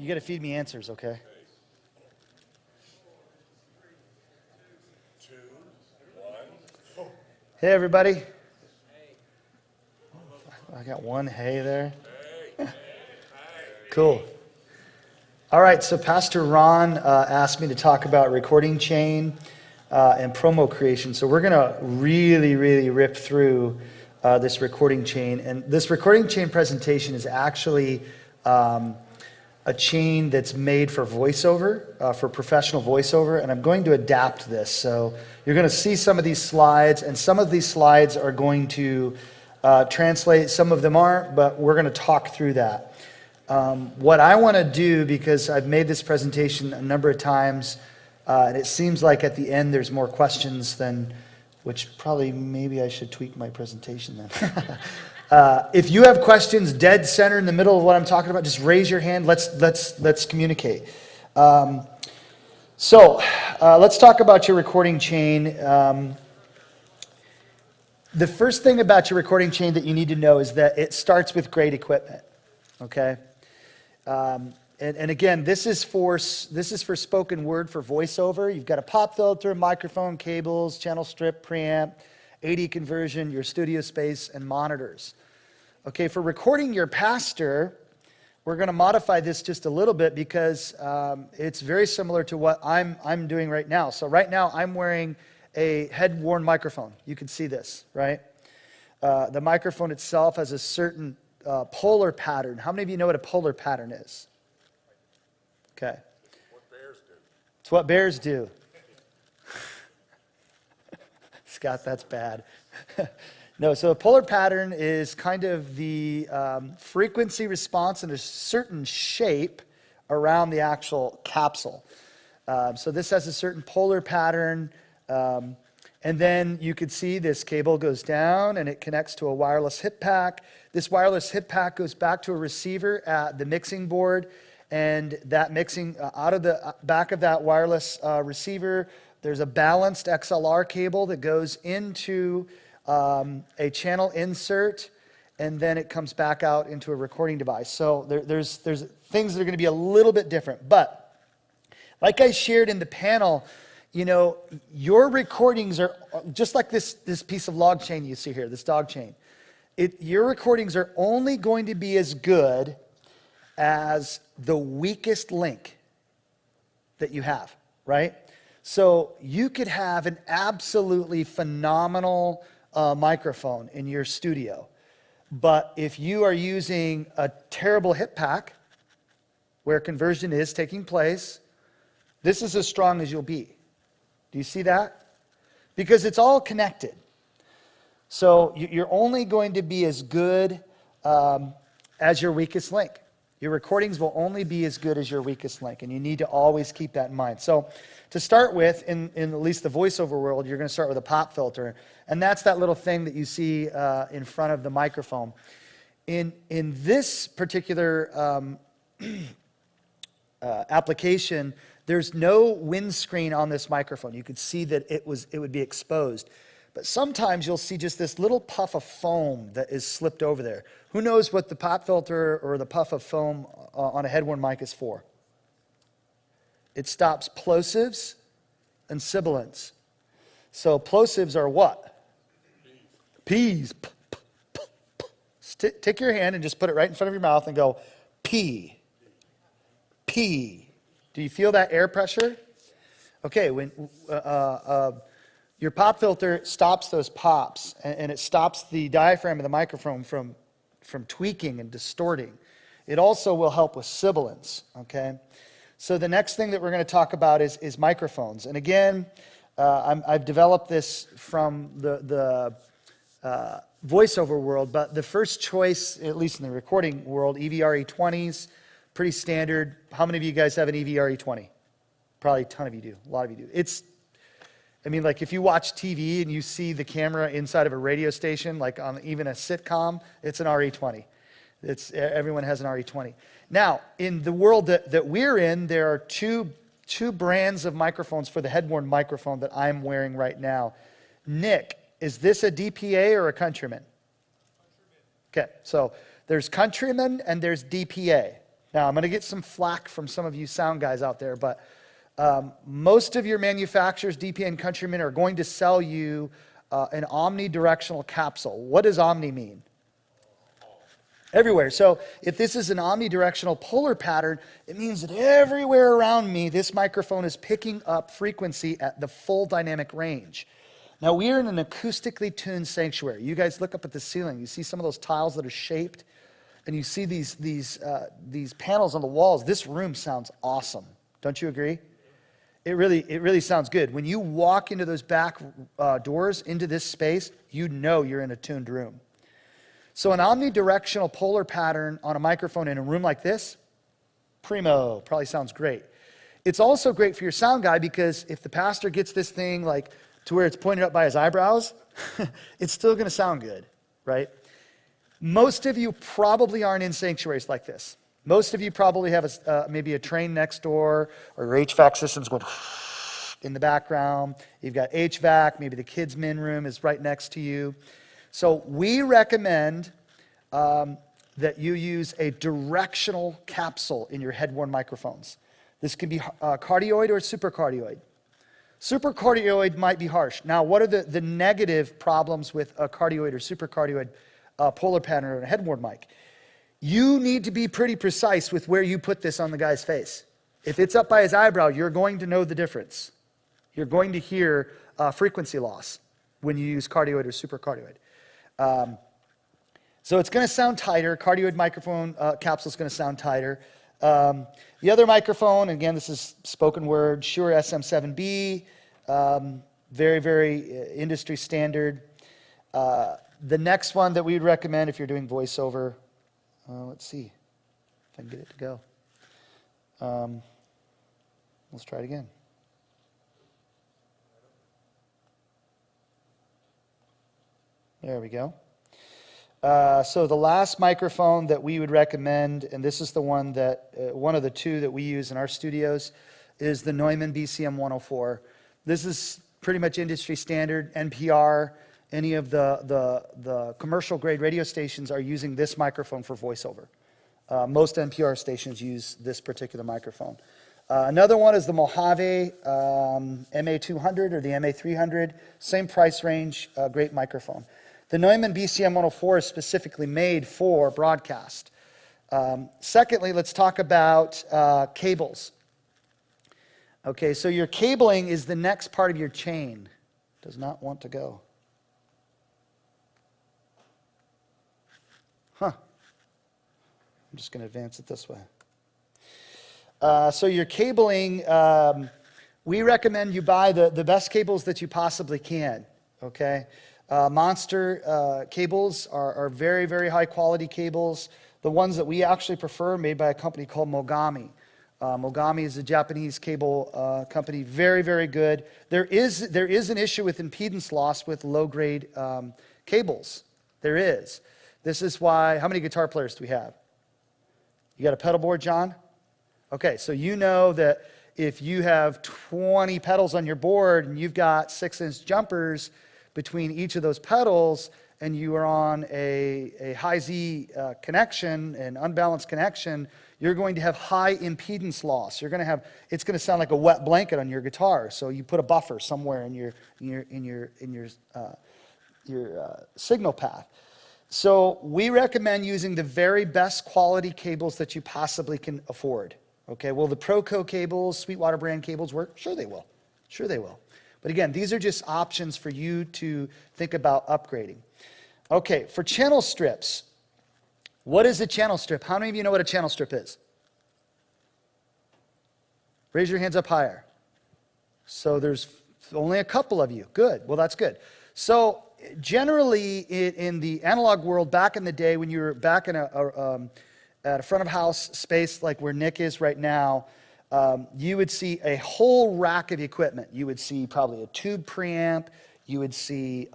You got to feed me answers, okay? Hey, everybody. I got one hey there. Cool. All right, so Pastor Ron asked me to talk about recording chain and promo creation. So we're going to really rip through this recording chain. And this recording chain presentation is actually a chain that's made for voiceover, for professional voiceover. And I'm going to adapt this. So you're going to see some of these slides, and some of these slides are going to translate. Some of them aren't, but we're going to talk through that. What I want to do, because I've made this presentation a number of times, and it seems like at the end there's more questions than, which probably maybe I should tweak my presentation then. If you have questions dead center in the middle of what I'm talking about, just raise your hand. Let's communicate. So let's talk about your recording chain. The first thing about your recording chain that you need to know is that it starts with great equipment. Okay. And again, this is for spoken word, for voiceover. You've got a pop filter, microphone, cables, channel strip, preamp, AD conversion, your studio space, and monitors. Okay, for recording your pastor, we're going to modify this just a little bit because it's very similar to what I'm doing right now. So right now, I'm wearing a head-worn microphone. You can see this, right? The microphone itself has a certain polar pattern. How many of you know what a polar pattern is? Okay. What bears do. It's what bears do. Scott, that's bad. No, so a polar pattern is kind of the frequency response in a certain shape around the actual capsule. So this has a certain polar pattern. And then you could see this cable goes down and it connects to a wireless hip pack. This wireless hip pack goes back to a receiver at the mixing board, and that mixing out of the back of that wireless receiver, there's a balanced XLR cable that goes into a channel insert, and then it comes back out into a recording device. So there's things that are going to be a little bit different. But like I shared in the panel, you know, your recordings are just like this piece of log chain you see here, this dog chain. Your recordings are only going to be as good as the weakest link that you have, right? So you could have an absolutely phenomenal microphone in your studio, but if you are using a terrible hip pack where conversion is taking place, this is as strong as you'll be. Do you see that? Because it's all connected. So you're only going to be as good as your weakest link. Your recordings will only be as good as your weakest link, and you need to always keep that in mind. So to start with, in at least the voiceover world, you're going to start with a pop filter, and that's that little thing that you see in front of the microphone. In this particular application, there's no windscreen on this microphone. You could see that it would be exposed. But sometimes you'll see just this little puff of foam that is slipped over there. Who knows what the pop filter or the puff of foam on a head-worn mic is for? It stops plosives and sibilants. So plosives are what? P's. Take your hand and just put it right in front of your mouth and go, P. P. Do you feel that air pressure? Okay, when your pop filter stops those pops, and it stops the diaphragm of the microphone from tweaking and distorting. It also will help with sibilance, okay? So the next thing that we're going to talk about is microphones. And again, I've developed this from the voiceover world, but the first choice, at least in the recording world, EVRE20s, pretty standard. How many of you guys have an EVRE20? Probably a ton of you do. A lot of you do. Like if you watch TV and you see the camera inside of a radio station, like on even a sitcom, it's an RE20. Everyone has an RE20. Now, in the world that we're in, there are two brands of microphones for the head-worn microphone that I'm wearing right now. Nick, is this a DPA or a Countryman? Okay, so there's Countryman and there's DPA. Now, I'm going to get some flack from some of you sound guys out there, but most of your manufacturers, DPA and Countryman, are going to sell you an omnidirectional capsule. What does omni mean? Everywhere. So if this is an omnidirectional polar pattern, it means that everywhere around me, this microphone is picking up frequency at the full dynamic range. Now, we are in an acoustically tuned sanctuary. You guys look up at the ceiling. You see some of those tiles that are shaped, and you see these panels on the walls. This room sounds awesome. Don't you agree? It really sounds good. When you walk into those back doors into this space, you know you're in a tuned room. So an omnidirectional polar pattern on a microphone in a room like this, primo, probably sounds great. It's also great for your sound guy because if the pastor gets this thing like to where it's pointed up by his eyebrows, it's still going to sound good, right? Most of you probably aren't in sanctuaries like this. Most of you probably have maybe a train next door, or your HVAC system's going in the background. You've got HVAC, maybe the kids' min room is right next to you. So we recommend that you use a directional capsule in your head-worn microphones. This can be cardioid or supercardioid. Supercardioid might be harsh. Now, what are the negative problems with a cardioid or supercardioid polar pattern on a head-worn mic? You need to be pretty precise with where you put this on the guy's face. If it's up by his eyebrow, you're going to know the difference. You're going to hear frequency loss when you use cardioid or supercardioid. So it's going to sound tighter. Cardioid microphone capsule is going to sound tighter. The other microphone, again, this is spoken word, Shure SM7B, very, very industry standard. The next one that we would recommend if you're doing voiceover, let's see if I can get it to go. Let's try it again. There we go. So the last microphone that we would recommend, and this is the one that, one of the two that we use in our studios, is the Neumann BCM 104. This is pretty much industry standard. NPR, any of the commercial grade radio stations are using this microphone for voiceover. Most NPR stations use this particular microphone. Another one is the Mojave MA200 or the MA300, same price range, great microphone. The Neumann BCM 104 is specifically made for broadcast. Secondly, let's talk about cables. Okay, so your cabling is the next part of your chain. Does not want to go. I'm just going to advance it this way. So your cabling, we recommend you buy the best cables that you possibly can, okay? Monster cables are very, very high quality cables. The ones that we actually prefer, made by a company called Mogami. Mogami is a Japanese cable company, very, very good. There is an issue with impedance loss with low-grade cables. There is. This is why, how many guitar players do we have? You got a pedal board, John? Okay, so you know that if you have 20 pedals on your board and you've got 6-inch jumpers between each of those pedals and you are on a high Z connection, an unbalanced connection, you're going to have high impedance loss. You're going to have, it's going to sound like a wet blanket on your guitar. So you put a buffer somewhere in your signal path. So we recommend using the very best quality cables that you possibly can afford. Okay, will the Proco cables, Sweetwater brand cables work? Sure they will. Sure they will. But again, these are just options for you to think about upgrading. Okay, for channel strips, what is a channel strip? How many of you know what a channel strip is? Raise your hands up higher. So there's only a couple of you. Good. Well, that's good. So generally in the analog world, back in the day when you were back in at a front of house space like where Nick is right now, you would see a whole rack of equipment. You would see probably a tube preamp. You would see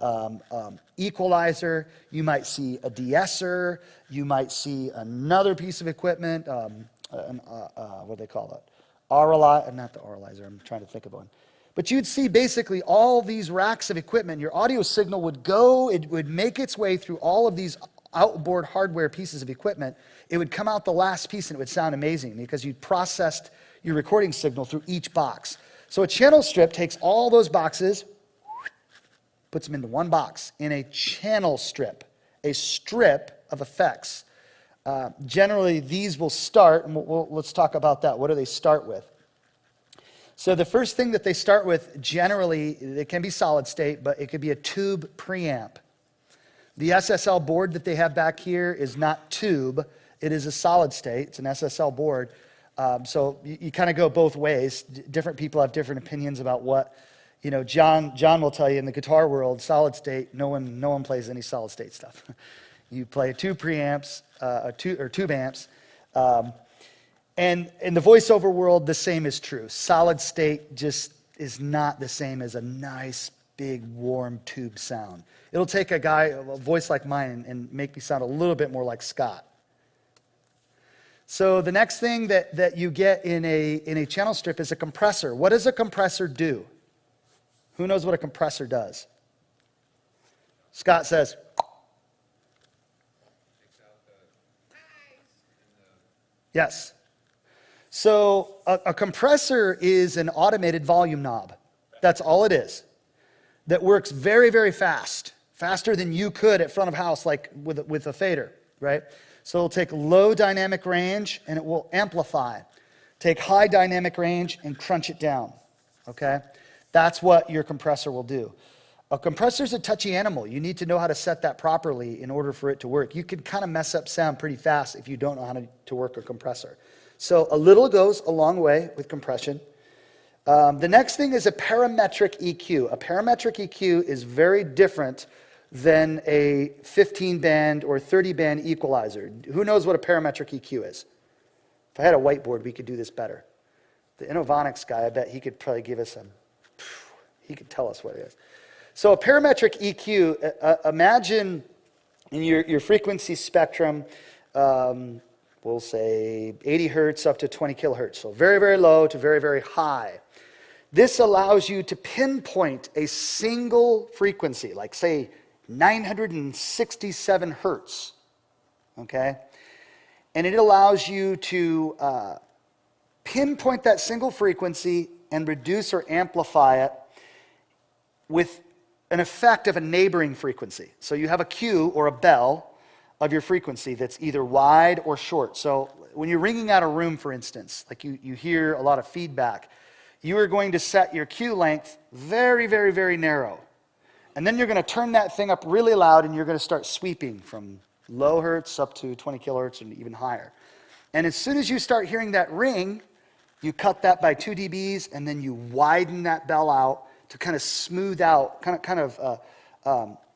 equalizer. You might see a de-esser. You might see another piece of equipment. What do they call it? Not the auralizer. I'm trying to think of one. But you'd see basically all these racks of equipment. Your audio signal would go. It would make its way through all of these outboard hardware pieces of equipment, it would come out the last piece and it would sound amazing because you processed your recording signal through each box. So a channel strip takes all those boxes, puts them into one box in a channel strip, a strip of effects. Generally, these will start, and let's talk about that. What do they start with? So the first thing that they start with, generally, it can be solid state, but it could be a tube preamp. The SSL board that they have back here is not tube. It is a solid state. It's an SSL board. So you kind of go both ways. Different people have different opinions about what, John will tell you in the guitar world, solid state, no one plays any solid state stuff. You play tube preamps, or tube amps. And in the voiceover world, the same is true. Solid state just is not the same as a nice, big, warm tube sound. It'll take a voice like mine, and make me sound a little bit more like Scott. So the next thing that you get in a channel strip is a compressor. What does a compressor do? Who knows what a compressor does? Scott says. Yes. So a compressor is an automated volume knob. That's all it is. That works very, very fast. Faster than you could at front of house, like with a fader, right? So it'll take low dynamic range and it will amplify. Take high dynamic range and crunch it down, okay? That's what your compressor will do. A compressor is a touchy animal. You need to know how to set that properly in order for it to work. You can kind of mess up sound pretty fast if you don't know how to work a compressor. So a little goes a long way with compression. The next thing is a parametric EQ. A parametric EQ is very different than a 15-band or 30-band equalizer. Who knows what a parametric EQ is? If I had a whiteboard, we could do this better. The Innovonics guy, I bet he could probably give us he could tell us what it is. So a parametric EQ, imagine in your frequency spectrum, we'll say 80 hertz up to 20 kilohertz. So very, very low to very, very high. This allows you to pinpoint a single frequency, like say 967 hertz, okay? And it allows you to pinpoint that single frequency and reduce or amplify it with an effect of a neighboring frequency. So you have a cue or a bell of your frequency that's either wide or short. So when you're ringing out a room, for instance, like you hear a lot of feedback, you are going to set your cue length very, very, very narrow. And then you're going to turn that thing up really loud and you're going to start sweeping from low hertz up to 20 kilohertz and even higher. And as soon as you start hearing that ring, you cut that by 2 dBs and then you widen that bell out to kind of smooth out, kind of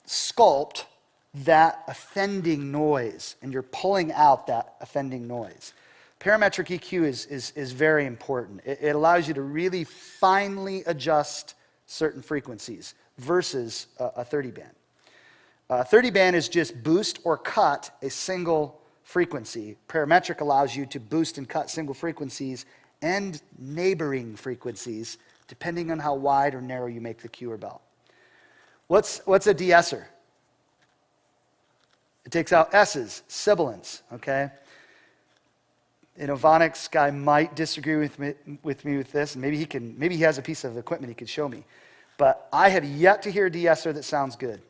sculpt that offending noise, and you're pulling out that offending noise. Parametric EQ is very important. It allows you to really finely adjust certain frequencies versus a 30-band. 30-band is just boost or cut a single frequency. Parametric allows you to boost and cut single frequencies and neighboring frequencies, depending on how wide or narrow you make the cue or bell. What's a de-esser? It takes out S's, sibilants, okay? An Innovonics guy might disagree with me with this, and maybe he has a piece of equipment he could show me. But I have yet to hear a de-esser that sounds good.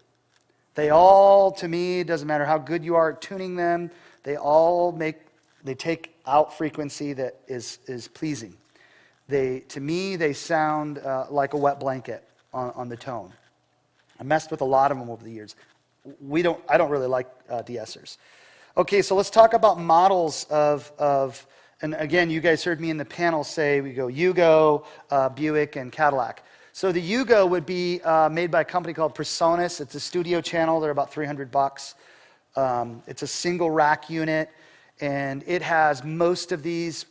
They all, to me, doesn't matter how good you are at tuning them, they take out frequency that is pleasing. To me, they sound like a wet blanket on the tone. I messed with a lot of them over the years. I don't really like de-essers. Okay, so let's talk about models of, and again, you guys heard me in the panel say we go Yugo, Buick, and Cadillac. So the Yugo would be made by a company called Presonus. It's a studio channel. They're about $300. It's a single rack unit, and it has most of these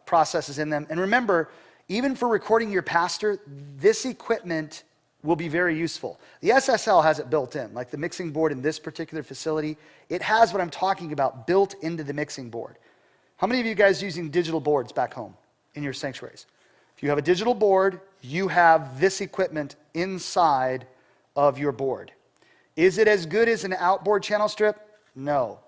processes in them. And remember, even for recording your pastor, this equipment will be very useful. The SSL has it built in, like the mixing board in this particular facility. It has what I'm talking about built into the mixing board. How many of you guys using digital boards back home in your sanctuaries? If you have a digital board, you have this equipment inside of your board. Is it as good as an outboard channel strip? No.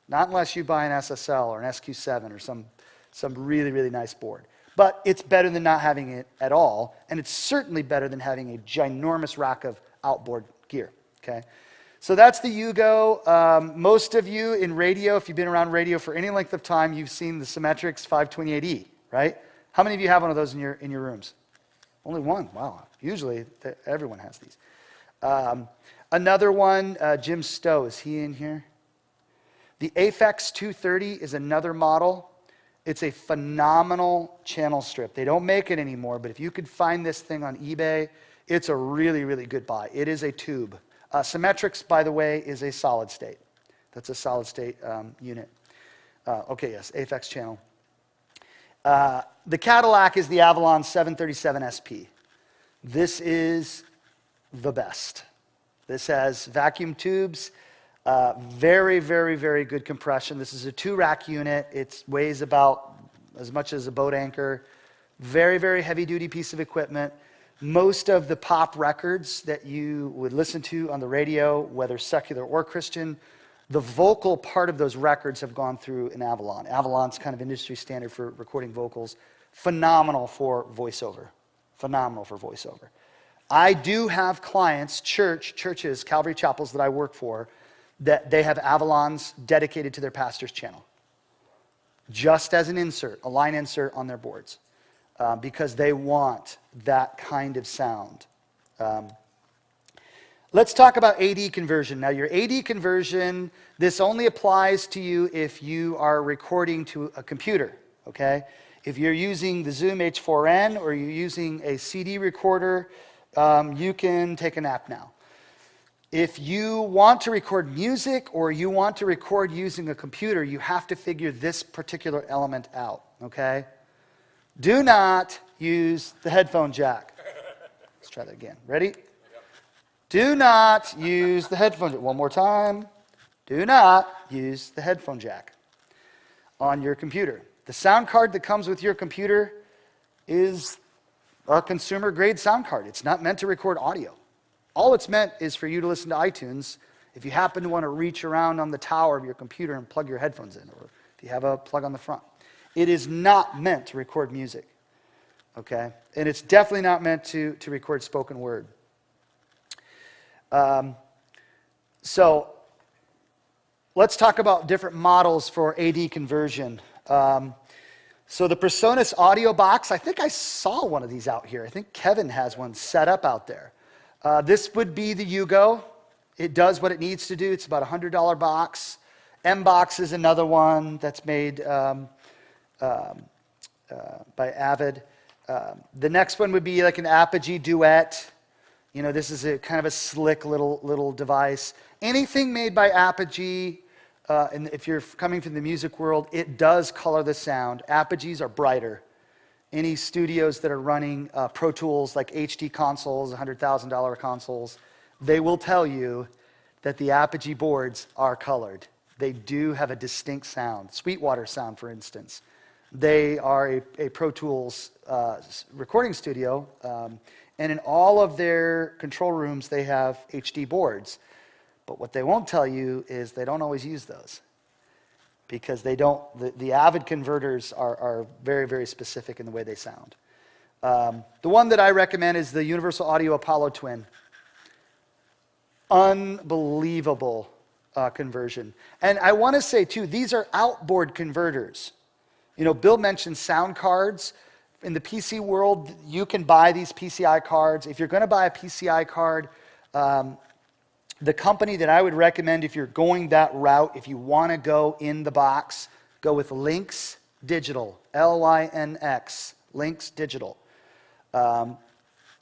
Not unless you buy an SSL or an SQ7 or some really, really nice board. But it's better than not having it at all, and it's certainly better than having a ginormous rack of outboard gear, okay? So that's the Yugo. Most of you in radio, if you've been around radio for any length of time, you've seen the Symmetrix 528E, right? How many of you have one of those in your rooms? Only one, wow. Usually everyone has these. Another one, Jim Stowe, is he in here? The Aphex 230 is another model. It's a phenomenal channel strip. They don't make it anymore, but if you could find this thing on eBay, it's a really, really good buy. It is a tube. Symmetrix, by the way, is a solid state. That's a solid state unit. Okay, yes, Aphex channel. The Cadillac is the Avalon 737 SP. This is the best. This has vacuum tubes, very, very, very good compression. This is a 2-rack unit. It weighs about as much as a boat anchor. Very, very heavy-duty piece of equipment. Most of the pop records that you would listen to on the radio, whether secular or Christian, the vocal part of those records have gone through an Avalon. Avalon's kind of industry standard for recording vocals. Phenomenal for voiceover. Phenomenal for voiceover. I do have clients, churches, Calvary chapels that I work for, that they have Avalons dedicated to their pastor's channel. Just as an insert, a line insert on their boards. Because they want that kind of sound. Let's talk about AD conversion. Now, your AD conversion, this only applies to you if you are recording to a computer, okay? If you're using the Zoom H4n or you're using a CD recorder, you can take a nap now. If you want to record music or you want to record using a computer, you have to figure this particular element out, okay? Do not use the headphone jack. Let's try that again. Ready? Do not use the headphone jack. One more time. Do not use the headphone jack on your computer. The sound card that comes with your computer is a consumer-grade sound card. It's not meant to record audio. All it's meant is for you to listen to iTunes if you happen to want to reach around on the tower of your computer and plug your headphones in, or if you have a plug on the front. It is not meant to record music, okay? And it's definitely not meant to record spoken word. So let's talk about different models for AD conversion. So the Presonus audio box, I think I saw one of these out here. I think Kevin has one set up out there. This would be the Yugo. It does what it needs to do. It's about a $100 box. M-Box is another one that's made by Avid. The next one would be like an Apogee Duet. You know, this is a kind of a slick little device. Anything made by Apogee, and if you're coming from the music world, it does color the sound. Apogees are brighter. Any studios that are running Pro Tools like HD consoles, $100,000 consoles, they will tell you that the Apogee boards are colored. They do have a distinct sound. Sweetwater sound, for instance. They are a Pro Tools recording studio, and in all of their control rooms, they have HD boards. But what they won't tell you is they don't always use those, because they don't. The Avid converters are very, very specific in the way they sound. The one that I recommend is the Universal Audio Apollo Twin. Unbelievable conversion. And I want to say, too, these are outboard converters. You know, Bill mentioned sound cards. In the PC world, you can buy these PCI cards. If you're going to buy a PCI card, the company that I would recommend if you're going that route, if you want to go in the box, go with Lynx Digital, Lynx, Lynx Digital.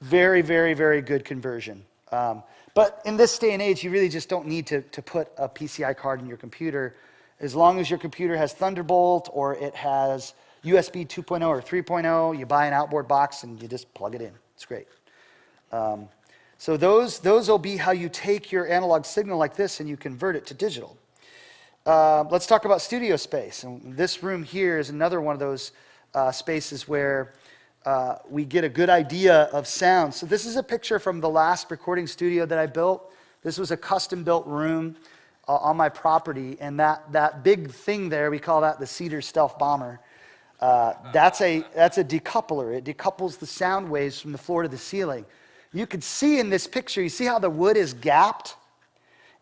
Very, very, very good conversion. But in this day and age, you really just don't need to put a PCI card in your computer. As long as your computer has Thunderbolt or it has USB 2.0 or 3.0, you buy an outboard box and you just plug it in. It's great. So those will be how you take your analog signal like this and you convert it to digital. Let's talk about studio space. And this room here is another one of those spaces where we get a good idea of sound. So this is a picture from the last recording studio that I built. This was a custom-built room on my property, and that big thing there, we call that the Cedar Stealth Bomber. That's a decoupler. It decouples the sound waves from the floor to the ceiling. You can see in this picture, you see how the wood is gapped?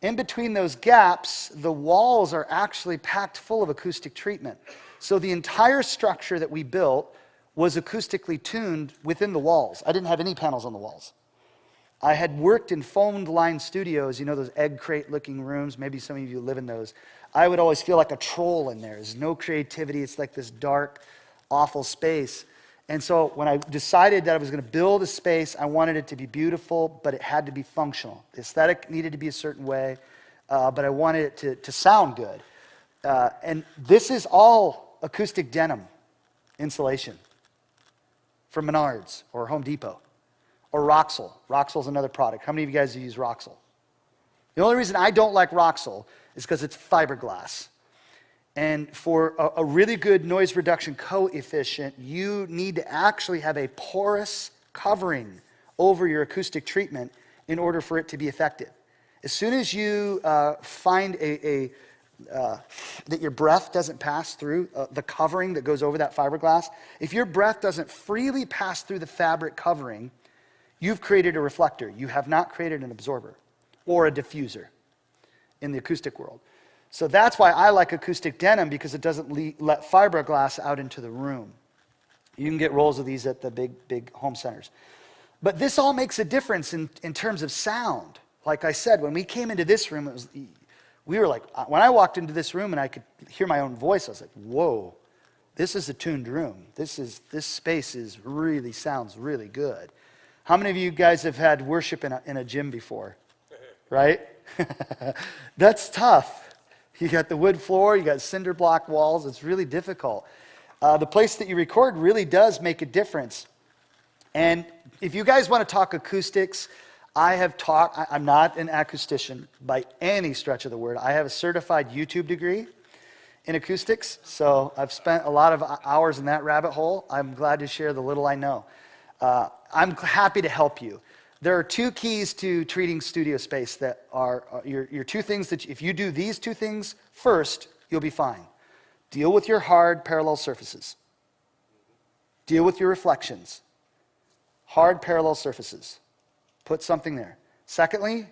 In between those gaps, the walls are actually packed full of acoustic treatment. So the entire structure that we built was acoustically tuned within the walls. I didn't have any panels on the walls. I had worked in foamed-lined studios, you know, those egg crate-looking rooms. Maybe some of you live in those. I would always feel like a troll in there. There's no creativity. It's like this dark, awful space. And so when I decided that I was going to build a space, I wanted it to be beautiful, but it had to be functional. The aesthetic needed to be a certain way, but I wanted it to sound good. And this is all acoustic denim insulation from Menards or Home Depot. Or Roxol. Roxol's another product. How many of you guys use Roxol? The only reason I don't like Roxol is because it's fiberglass. And for a really good noise reduction coefficient, you need to actually have a porous covering over your acoustic treatment in order for it to be effective. As soon as you find that your breath doesn't pass through the covering that goes over that fiberglass, if your breath doesn't freely pass through the fabric covering, you've created a reflector. You have not created an absorber or a diffuser in the acoustic world. So that's why I like acoustic denim, because it doesn't let fiberglass out into the room. You can get rolls of these at the big home centers. But this all makes a difference in terms of sound. Like I said, when we came into this room, we were like, when I walked into this room and I could hear my own voice, I was like, whoa, this is a tuned room. This space really sounds really good. How many of you guys have had worship in a gym before? Right? That's tough. You got the wood floor, you got cinder block walls. It's really difficult. The place that you record really does make a difference. And if you guys want to talk acoustics, I'm not an acoustician by any stretch of the word. I have a certified YouTube degree in acoustics, so I've spent a lot of hours in that rabbit hole. I'm glad to share the little I know. I'm happy to help you. There are two keys to treating studio space that are your two things that if you do these two things first, you'll be fine. Deal with your hard parallel surfaces. Deal with your reflections. Hard parallel surfaces. Put something there. Secondly,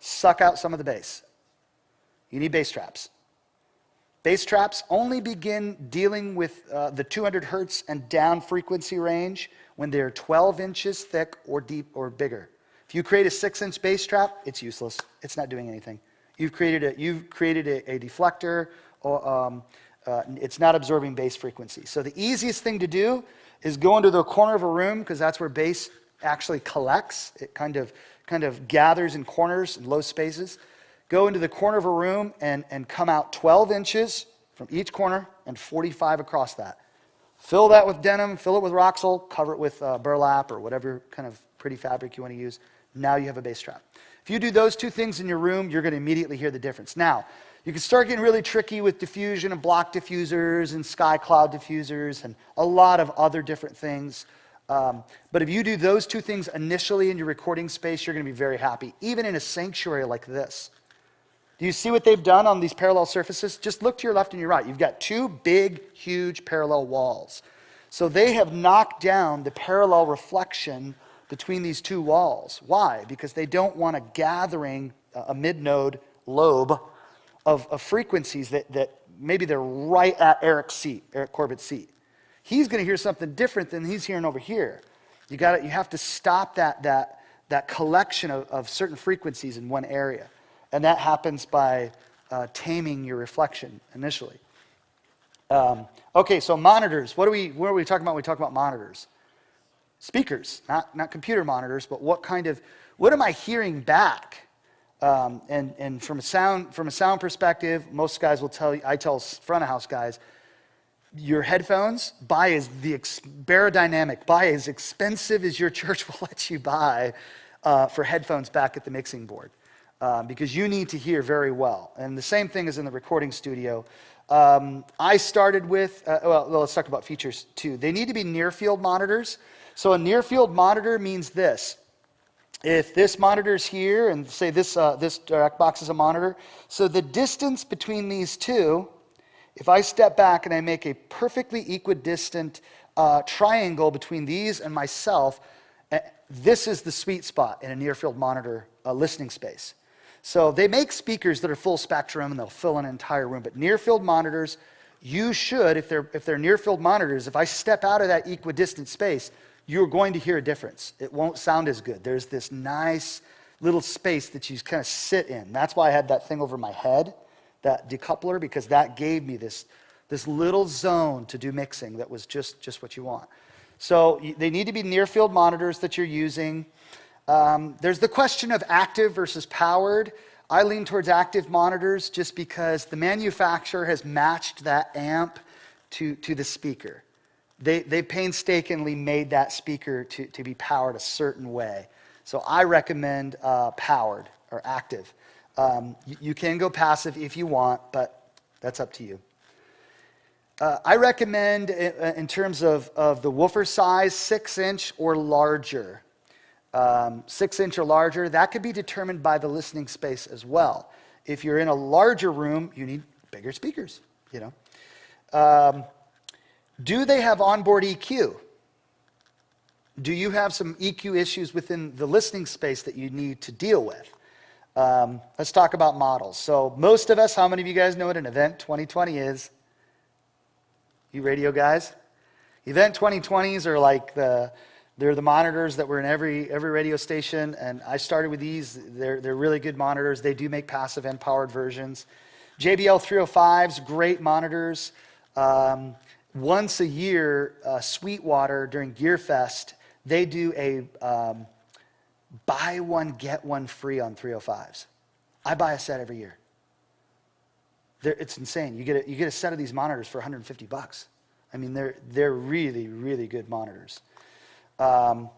suck out some of the bass. You need bass traps. Bass traps only begin dealing with the 200 hertz and down frequency range when they're 12 inches thick or deep or bigger. If you create a 6-inch bass trap, it's useless. It's not doing anything. You've created a deflector, or it's not absorbing bass frequency. So the easiest thing to do is go into the corner of a room, because that's where bass actually collects. It kind of gathers in corners and low spaces. Go into the corner of a room and come out 12 inches from each corner and 45 across that. Fill that with denim, fill it with Roxol, cover it with burlap or whatever kind of pretty fabric you want to use. Now you have a bass trap. If you do those two things in your room, you're going to immediately hear the difference. Now, you can start getting really tricky with diffusion and block diffusers and sky cloud diffusers and a lot of other different things. But if you do those two things initially in your recording space, you're going to be very happy, even in a sanctuary like this. Do you see what they've done on these parallel surfaces? Just look to your left and your right. You've got two big, huge parallel walls. So they have knocked down the parallel reflection between these two walls. Why? Because they don't want a gathering, a mid-node lobe of frequencies that maybe they're right at Eric Corbett's seat. He's going to hear something different than he's hearing over here. You have to stop that collection of certain frequencies in one area. And that happens by taming your reflection initially. Okay, so monitors. What are we talking about when we talk about monitors? Speakers, not computer monitors, but what am I hearing back? And from a sound perspective, most guys will tell you, I tell front of house guys, your headphones, buy as expensive as your church will let you buy for headphones back at the mixing board. Because you need to hear very well. And the same thing is in the recording studio. I started with, let's talk about features too. They need to be near field monitors. So a near field monitor means this. if this monitor's here, and say this direct box is a monitor, so the distance between these two, if I step back and I make a perfectly equidistant triangle between these and myself, this is the sweet spot in a near-field monitor listening space. So they make speakers that are full spectrum and they'll fill an entire room, but near-field monitors, you should, if they're near-field monitors, if I step out of that equidistant space, you're going to hear a difference. It won't sound as good. There's this nice little space that you kind of sit in. That's why I had that thing over my head, that decoupler, because that gave me this little zone to do mixing that was just what you want. So they need to be near-field monitors that you're using. There's the question of active versus powered. I lean towards active monitors just because the manufacturer has matched that amp to the speaker. They painstakingly made that speaker to be powered a certain way. So I recommend powered or active. You can go passive if you want, but that's up to you. I recommend, in terms of the woofer size, 6-inch or larger. 6-inch or larger, that could be determined by the listening space as well. If you're in a larger room, you need bigger speakers, you know. Do they have onboard EQ? Do you have some EQ issues within the listening space that you need to deal with? Let's talk about models. So most of us, how many of you guys know what an Event 2020 is? You radio guys? Event 2020s are like they're the monitors that were in every radio station, and I started with these. They're really good monitors. They do make passive and powered versions. JBL 305s, great monitors. Once a year, Sweetwater during Gear Fest, they do a buy one, get one free on 305s. I buy a set every year. It's insane. You get a set of these monitors for $150. I mean, they're really, really good monitors. And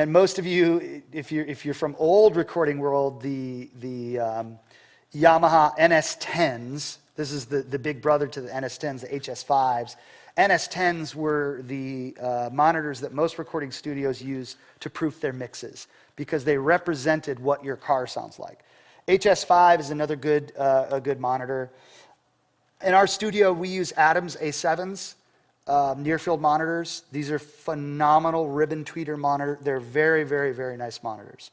most of you, if you're from old recording world, the Yamaha NS10s, this is the big brother to the NS10s, the HS5s. NS10s were the monitors that most recording studios used to proof their mixes because they represented what your car sounds like. HS5 is another a good monitor. In our studio, we use Adams A7s, near-field monitors. These are phenomenal ribbon tweeter monitors. They're very, very, very nice monitors.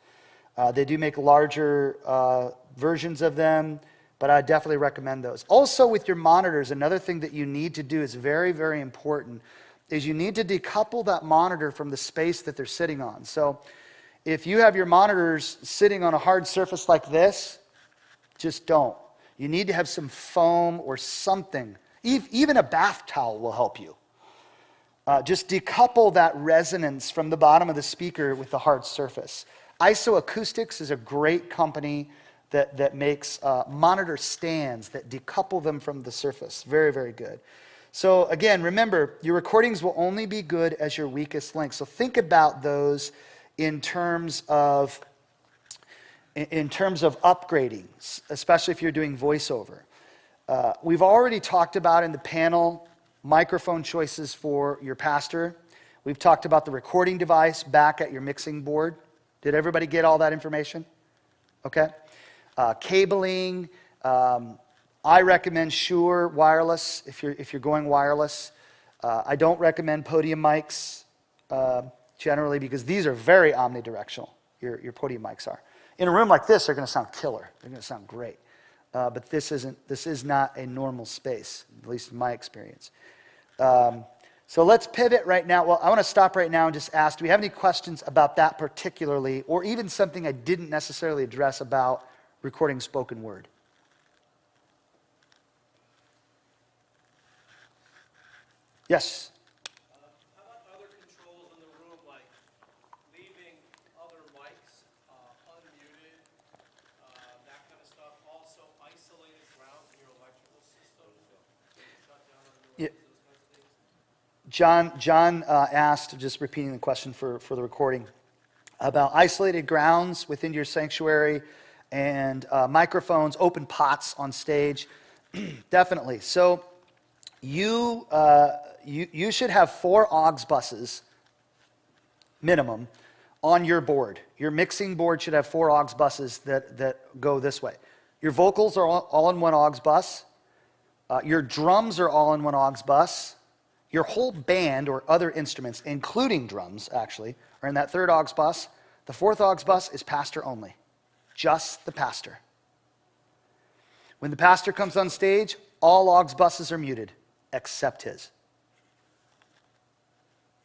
They do make larger versions of them, but I definitely recommend those. Also with your monitors, another thing that you need to do is very, very important, is you need to decouple that monitor from the space that they're sitting on. So if you have your monitors sitting on a hard surface like this, just don't. You need to have some foam or something. Even a bath towel will help you. Just decouple that resonance from the bottom of the speaker with the hard surface. ISO Acoustics is a great company that makes monitor stands that decouple them from the surface. Very, very good. So again, remember, your recordings will only be good as your weakest link. So think about those in terms of upgrading, especially if you're doing voiceover. We've already talked about in the panel microphone choices for your pastor. We've talked about the recording device back at your mixing board. Did everybody get all that information? Okay. Cabling. I recommend Shure wireless if you're going wireless. I don't recommend podium mics generally because these are very omnidirectional. Your podium mics are. In a room like this, they're going to sound killer. They're going to sound great. But this is not a normal space, at least in my experience. So let's pivot right now. Well, I want to stop right now and just ask, do we have any questions about that particularly, or even something I didn't necessarily address about recording spoken word? Yes? How about other controls in the room, like leaving other mics unmuted, that kind of stuff? Also, isolated grounds in your electrical system, shut down on your those kinds of things? John asked, just repeating the question for the recording, about isolated grounds within your sanctuary and microphones, open pots on stage. Definitely. So you should have 4 aux buses, minimum, on your board. Your mixing board should have 4 aux buses that go this way. Your vocals are all in one aux bus. Your drums are all in one aux bus. Your whole band or other instruments, including drums actually, are in that 3rd aux bus. The 4th aux bus is pastor only. Just the pastor. When the pastor comes on stage, all aux buses are muted, except his.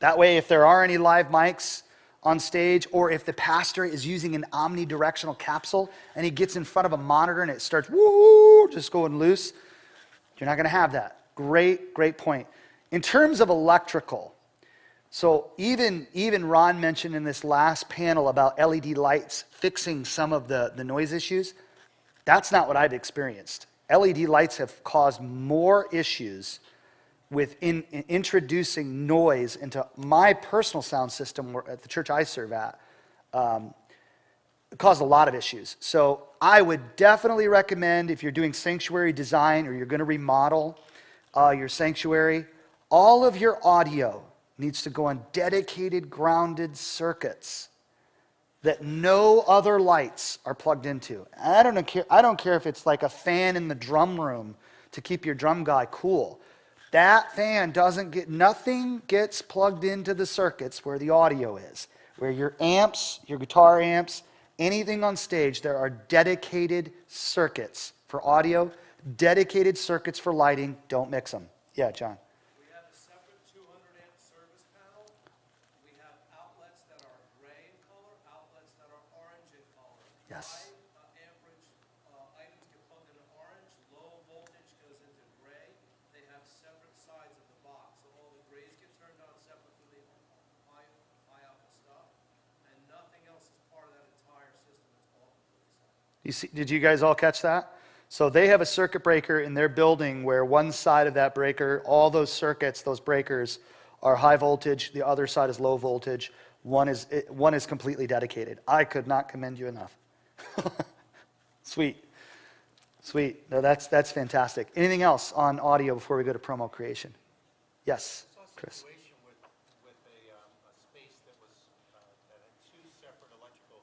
That way, if there are any live mics on stage, or if the pastor is using an omnidirectional capsule and he gets in front of a monitor and it starts woo, just going loose, you're not going to have that. Great point. In terms of electrical, so even Ron mentioned in this last panel about LED lights fixing some of the noise issues. That's not what I've experienced. LED lights have caused more issues with introducing noise into my personal sound system at the church I serve at. It caused a lot of issues. So I would definitely recommend, if you're doing sanctuary design or you're going to remodel your sanctuary, all of your audio needs to go on dedicated grounded circuits that no other lights are plugged into. I don't care if it's like a fan in the drum room to keep your drum guy cool. That fan nothing gets plugged into the circuits where the audio is. Where your amps, your guitar amps, anything on stage, there are dedicated circuits for audio, dedicated circuits for lighting. Don't mix them. Yeah, John. We have a separate 200-amp service panel. We have outlets that are gray in color, outlets that are orange in color. Yes. High amperage items get plugged into orange, low voltage goes into gray. They have separate sides of the box. So all the grays get turned on separate from the high output stuff, and nothing else is part of that entire system. It's all completely separate. Did you guys all catch that? So they have a circuit breaker in their building where one side of that breaker, all those circuits, those breakers, are high voltage. The other side is low voltage. One is completely dedicated. I could not commend you enough. Sweet. No, that's fantastic. Anything else on audio before we go to promo creation? Yes, Chris. Situation with a space that had 2 separate electrical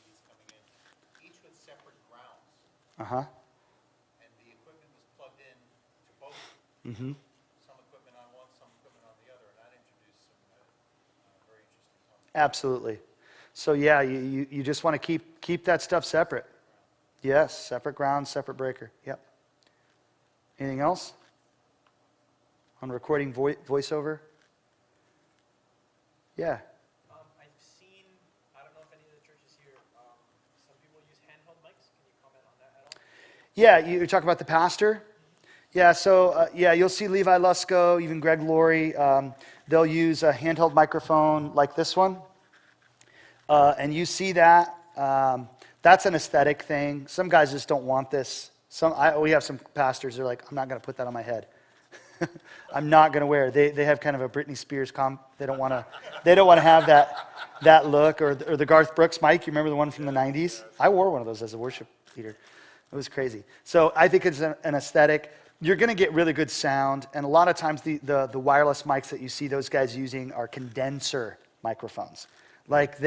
leads coming in, each with separate grounds. Uh-huh. And the equipment was plugged in to both. Mm-hmm. Some equipment on one, some equipment on the other, and that introduced some very interesting concepts. Absolutely. So yeah, you just want to keep that stuff separate. Yes, separate ground, separate breaker. Yep. Anything else? On recording voiceover? Yeah. I've seen, I don't know if any of the churches here, some people use handheld mics. Can you comment on that at all? Yeah, you're talking about the pastor? Yeah, so you'll see Levi Lusko, even Greg Laurie. They'll use a handheld microphone like this one. And you see that. That's an aesthetic thing. Some guys just don't want this. We have some pastors that are like, I'm not going to put that on my head. I'm not going to wear it. They have kind of a Britney Spears comp. They don't want to have that look. Or the Garth Brooks mic. You remember the one from the 90s? I wore one of those as a worship leader. It was crazy. So I think it's an aesthetic. You're going to get really good sound. And a lot of times the wireless mics that you see those guys using are condenser microphones. Like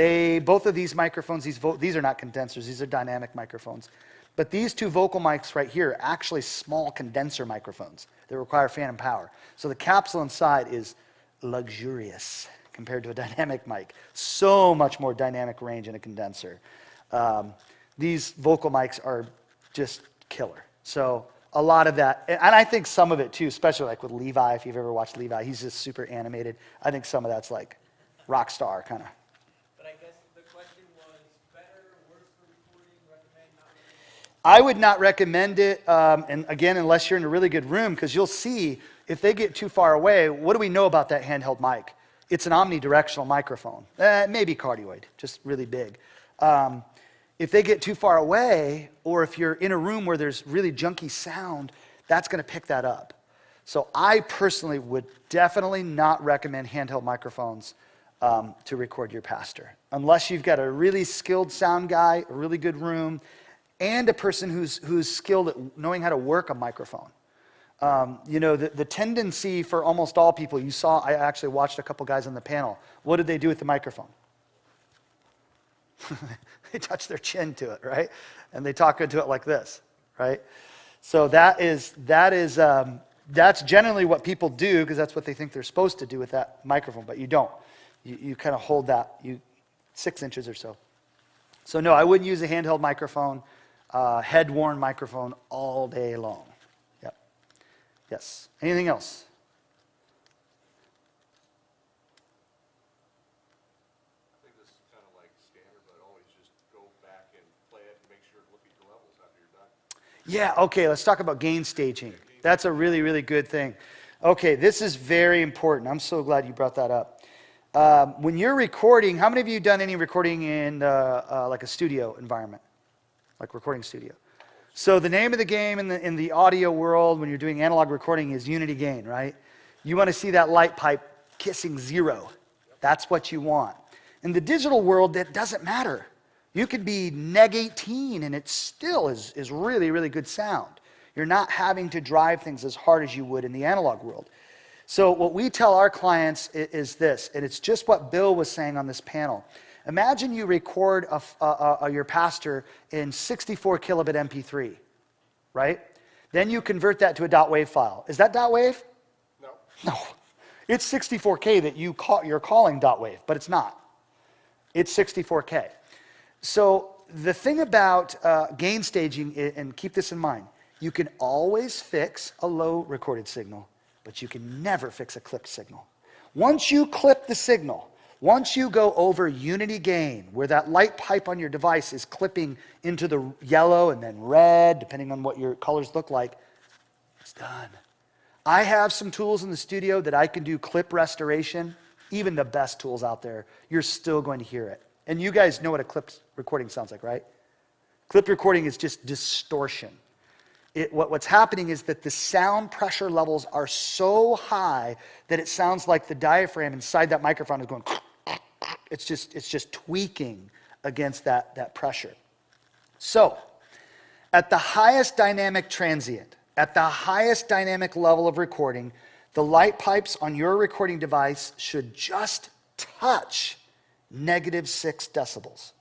both of these microphones, these are not condensers, these are dynamic microphones. But these 2 vocal mics right here are actually small condenser microphones that require phantom power. So the capsule inside is luxurious compared to a dynamic mic. So much more dynamic range in a condenser. These vocal mics are just killer. So a lot of that, and I think some of it too, especially like with Levi, if you've ever watched Levi, he's just super animated. I think some of that's like rock star kind of. But I guess the question was better, worse for recording, recommend, not recommend? I would not recommend it, and again, unless you're in a really good room, because you'll see if they get too far away, what do we know about that handheld mic? It's an omnidirectional microphone, maybe cardioid, just really big. If they get too far away, or if you're in a room where there's really junky sound, that's going to pick that up. So I personally would definitely not recommend handheld microphones to record your pastor, unless you've got a really skilled sound guy, a really good room, and a person who's skilled at knowing how to work a microphone. The tendency for almost all people, I actually watched a couple guys on the panel. What did they do with the microphone? They touch their chin to it, right? And they talk into it like this, right? So that's generally what people do because that's what they think they're supposed to do with that microphone, but you don't. You kind of hold that 6 inches or so. So no, I wouldn't use a handheld microphone, head-worn microphone all day long. Yep. Yes. Anything else? I think this is kind of like standard, but always just go back and play it and make sure to look at your levels after you're done. Yeah, okay, let's talk about gain staging. That's a really, really good thing. Okay, this is very important. I'm so glad you brought that up. When you're recording, how many of you done any recording in like a studio environment? Like recording studio. So the name of the game in the audio world when you're doing analog recording is unity gain, right? You want to see that light pipe kissing 0. That's what you want. In the digital world, that doesn't matter. You could be neg 18 and it still is really, really good sound. You're not having to drive things as hard as you would in the analog world. So what we tell our clients is this, and it's just what Bill was saying on this panel. Imagine you record your pastor in 64 kilobit MP3, right? Then you convert that to a .wav file. Is that .wav? No. No. It's 64K that you're calling .wav, but it's not. It's 64K. So the thing about gain staging, and keep this in mind, you can always fix a low recorded signal, but you can never fix a clipped signal. Once you clip the signal, once you go over unity gain, where that light pipe on your device is clipping into the yellow and then red, depending on what your colors look like, it's done. I have some tools in the studio that I can do clip restoration. Even the best tools out there, you're still going to hear it. And you guys know what a clipped recording sounds like, right? Clipped recording is just distortion. What's happening is that the sound pressure levels are so high that it sounds like the diaphragm inside that microphone is going, it's just tweaking against that pressure. So, at the highest dynamic transient, at the highest dynamic level of recording, the light pipes on your recording device should just touch -6 decibels.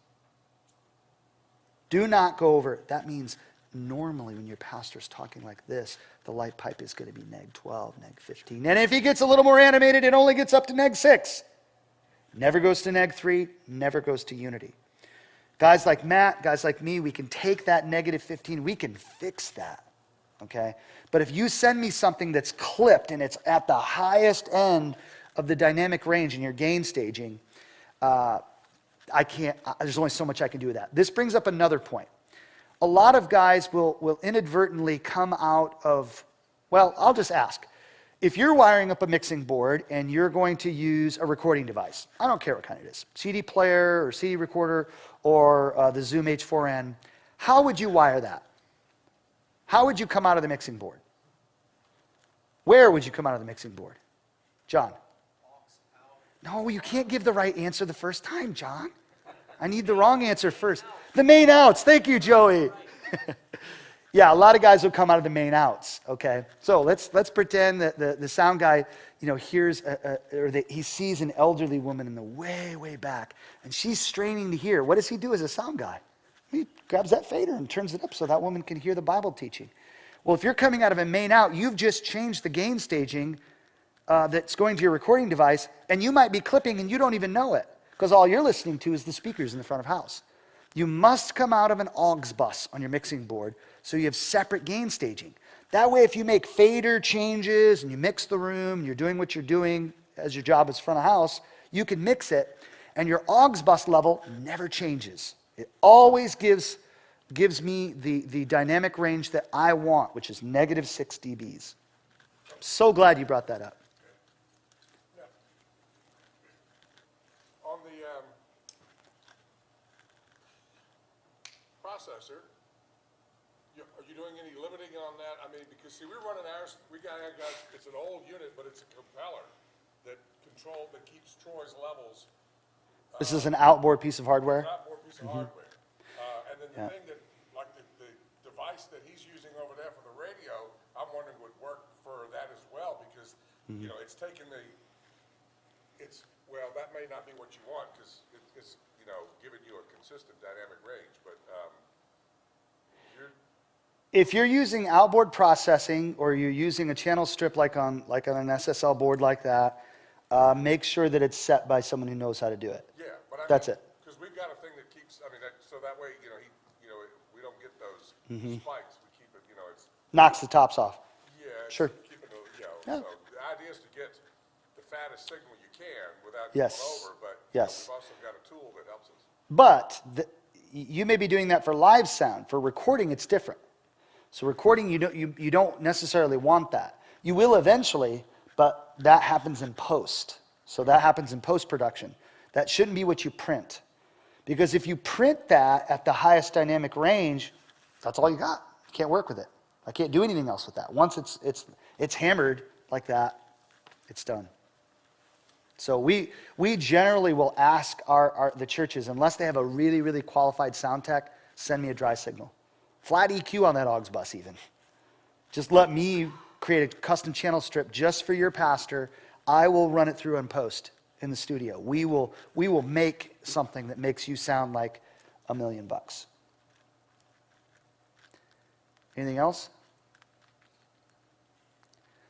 Do not go over it. That means normally when your pastor's talking like this, the light pipe is going to be -12, -15. And if he gets a little more animated, it only gets up to -6. Never goes to -3, never goes to unity. Guys like Matt, guys like me, we can take that -15, we can fix that, okay? But if you send me something that's clipped and it's at the highest end of the dynamic range in your gain staging, I can't, there's only so much I can do with that. This brings up another point. A lot of guys will inadvertently come out of, well, I'll just ask. If you're wiring up a mixing board and you're going to use a recording device, I don't care what kind it is, CD player or CD recorder or the Zoom H4n, how would you wire that? How would you come out of the mixing board? Where would you come out of the mixing board? John? No, you can't give the right answer the first time, John. I need the wrong answer first. The main outs. Thank you, Joey. Yeah, a lot of guys will come out of the main outs, okay? So let's pretend that the sound guy, hears, he sees an elderly woman in the way back, and she's straining to hear. What does he do as a sound guy? He grabs that fader and turns it up so that woman can hear the Bible teaching. Well, if you're coming out of a main out, you've just changed the gain staging that's going to your recording device, and you might be clipping and you don't even know it, because all you're listening to is the speakers in the front of house. You must come out of an aux bus on your mixing board so you have separate gain staging. That way, if you make fader changes and you mix the room, you're doing what you're doing as your job is front of house, you can mix it, and your aux bus level never changes. It always gives me the dynamic range that I want, which is -6 dBs. I'm so glad you brought that up. On the processor, are you doing any limiting on that? I mean, because see, we're running ours, it's an old unit, but it's a compeller that keeps Troy's levels. This is an outboard piece of hardware. Outboard piece of hardware. And then the thing that, like the device that he's using over there for the radio, I'm wondering would work for that as well, because, it's taking that may not be what you want, because it's, giving you a consistent dynamic range, but, you're, If you're using outboard processing or you're using a channel strip like on an SSL board like that, make sure that it's set by someone who knows how to do it. yeah, but I mean. That's it. Because we've got a thing that keeps, so that way, we don't get those Mm-hmm. spikes, we keep it, it's, Knocks the tops off. yeah. It's Sure. keeping it, Yeah. so the idea is to get the fattest signal you can without Yes. going over, but Yes. we've also got a tool that helps us. But you may be doing that for live sound. For recording, it's different. So recording, you don't necessarily want that. You will eventually, but that happens in post. So that happens in post-production. That shouldn't be what you print. Because if you print that at the highest dynamic range, that's all you got. You can't work with it. I can't do anything else with that. Once it's hammered like that, it's done. So we generally will ask the churches, unless they have a really, really qualified sound tech, send me a dry signal. Flat EQ on that aux bus even. Just let me create a custom channel strip just for your pastor. I will run it through and post in the studio. We will make something that makes you sound like $1 million. Anything else?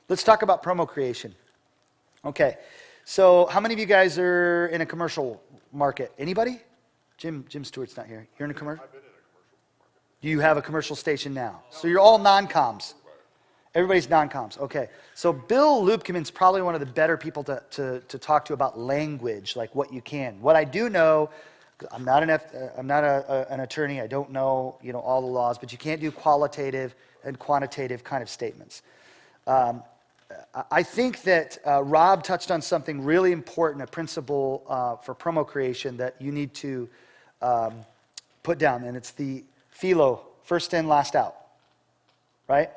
Let's talk about promo creation. Okay, so how many of you guys are in a commercial market? Anybody? Jim Stewart's not here. You're in a commercial? I've been in a commercial market. Do you have a commercial station now? So you're all non-coms. Everybody's non-coms. Okay. So Bill Lupkeman's probably one of the better people to talk to about language, like what you can. What I do know, I'm not an attorney. I don't know all the laws, but you can't do qualitative and quantitative kind of statements. I think that Rob touched on something really important, a principle for promo creation that you need to put down, and it's the philo, first in, last out, right?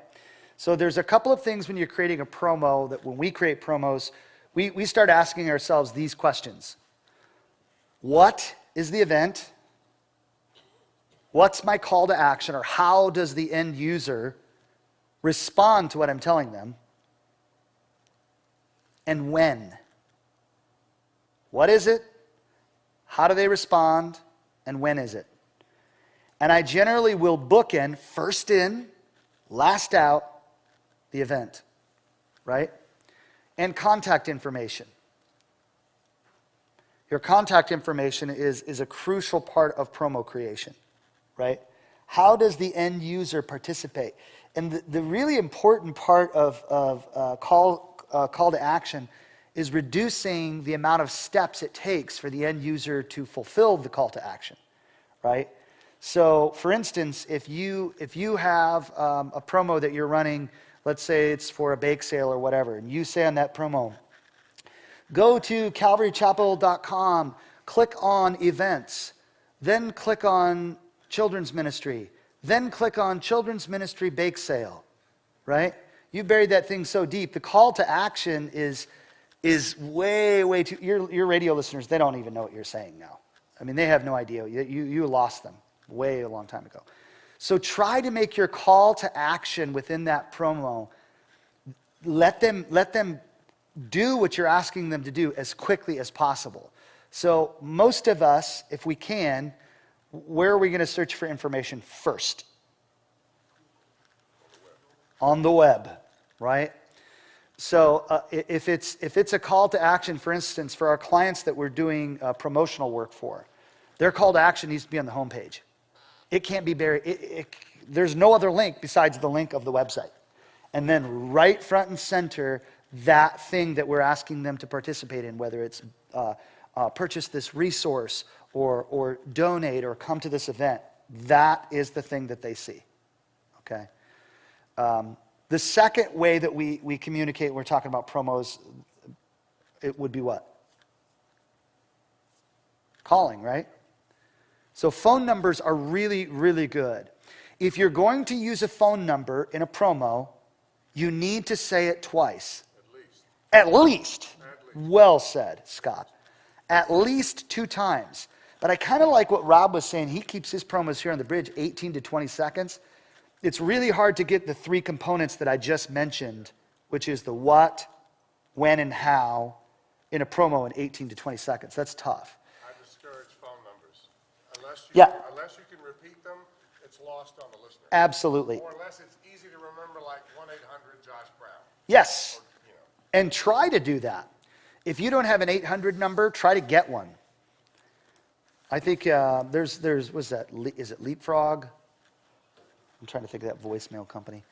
So there's a couple of things when you're creating a promo that when we create promos, we start asking ourselves these questions. What is the event? What's my call to action, or how does the end user respond to what I'm telling them? And when? What is it? How do they respond? And when is it? And I generally will bookend first in, last out, the event, right? And contact information. Your contact information is a crucial part of promo creation, right? How does the end user participate? And the really important part of call to action is reducing the amount of steps it takes for the end user to fulfill the call to action, right? So, for instance, if you have a promo that you're running, let's say it's for a bake sale or whatever, and you say on that promo, go to calvarychapel.com, click on events, then click on children's ministry, then click on children's ministry bake sale, right? You buried that thing so deep. The call to action is way too, your radio listeners, they don't even know what you're saying now. I mean, they have no idea. You lost them way a long time ago. So try to make your call to action within that promo. Let them do what you're asking them to do as quickly as possible. So most of us, if we can, where are we going to search for information first? On the web, right? So if it's a call to action, for instance, for our clients that we're doing promotional work for, their call to action needs to be on the homepage. It can't be buried. There's no other link besides the link of the website. And then right front and center, that thing that we're asking them to participate in, whether it's purchase this resource or donate or come to this event, that is the thing that they see, okay? The second way that we communicate when we're talking about promos, it would be what? Calling, right? So phone numbers are really, really good. If you're going to use a phone number in a promo, you need to say it twice. At least. Well said, Scott. At least 2 times. But I kind of like what Rob was saying. He keeps his promos here on the bridge 18 to 20 seconds. It's really hard to get the 3 components that I just mentioned, which is the what, when, and how, in a promo in 18 to 20 seconds. That's tough. I discourage phone numbers. Yeah. Unless you can repeat them, it's lost on the listener. Absolutely. Or unless it's easy to remember, like 1-800-JOSH Brown. Yes. You know. And try to do that. If you don't have an 800 number, try to get one. I think there's what's that? Is it Leapfrog? I'm trying to think of that voicemail company.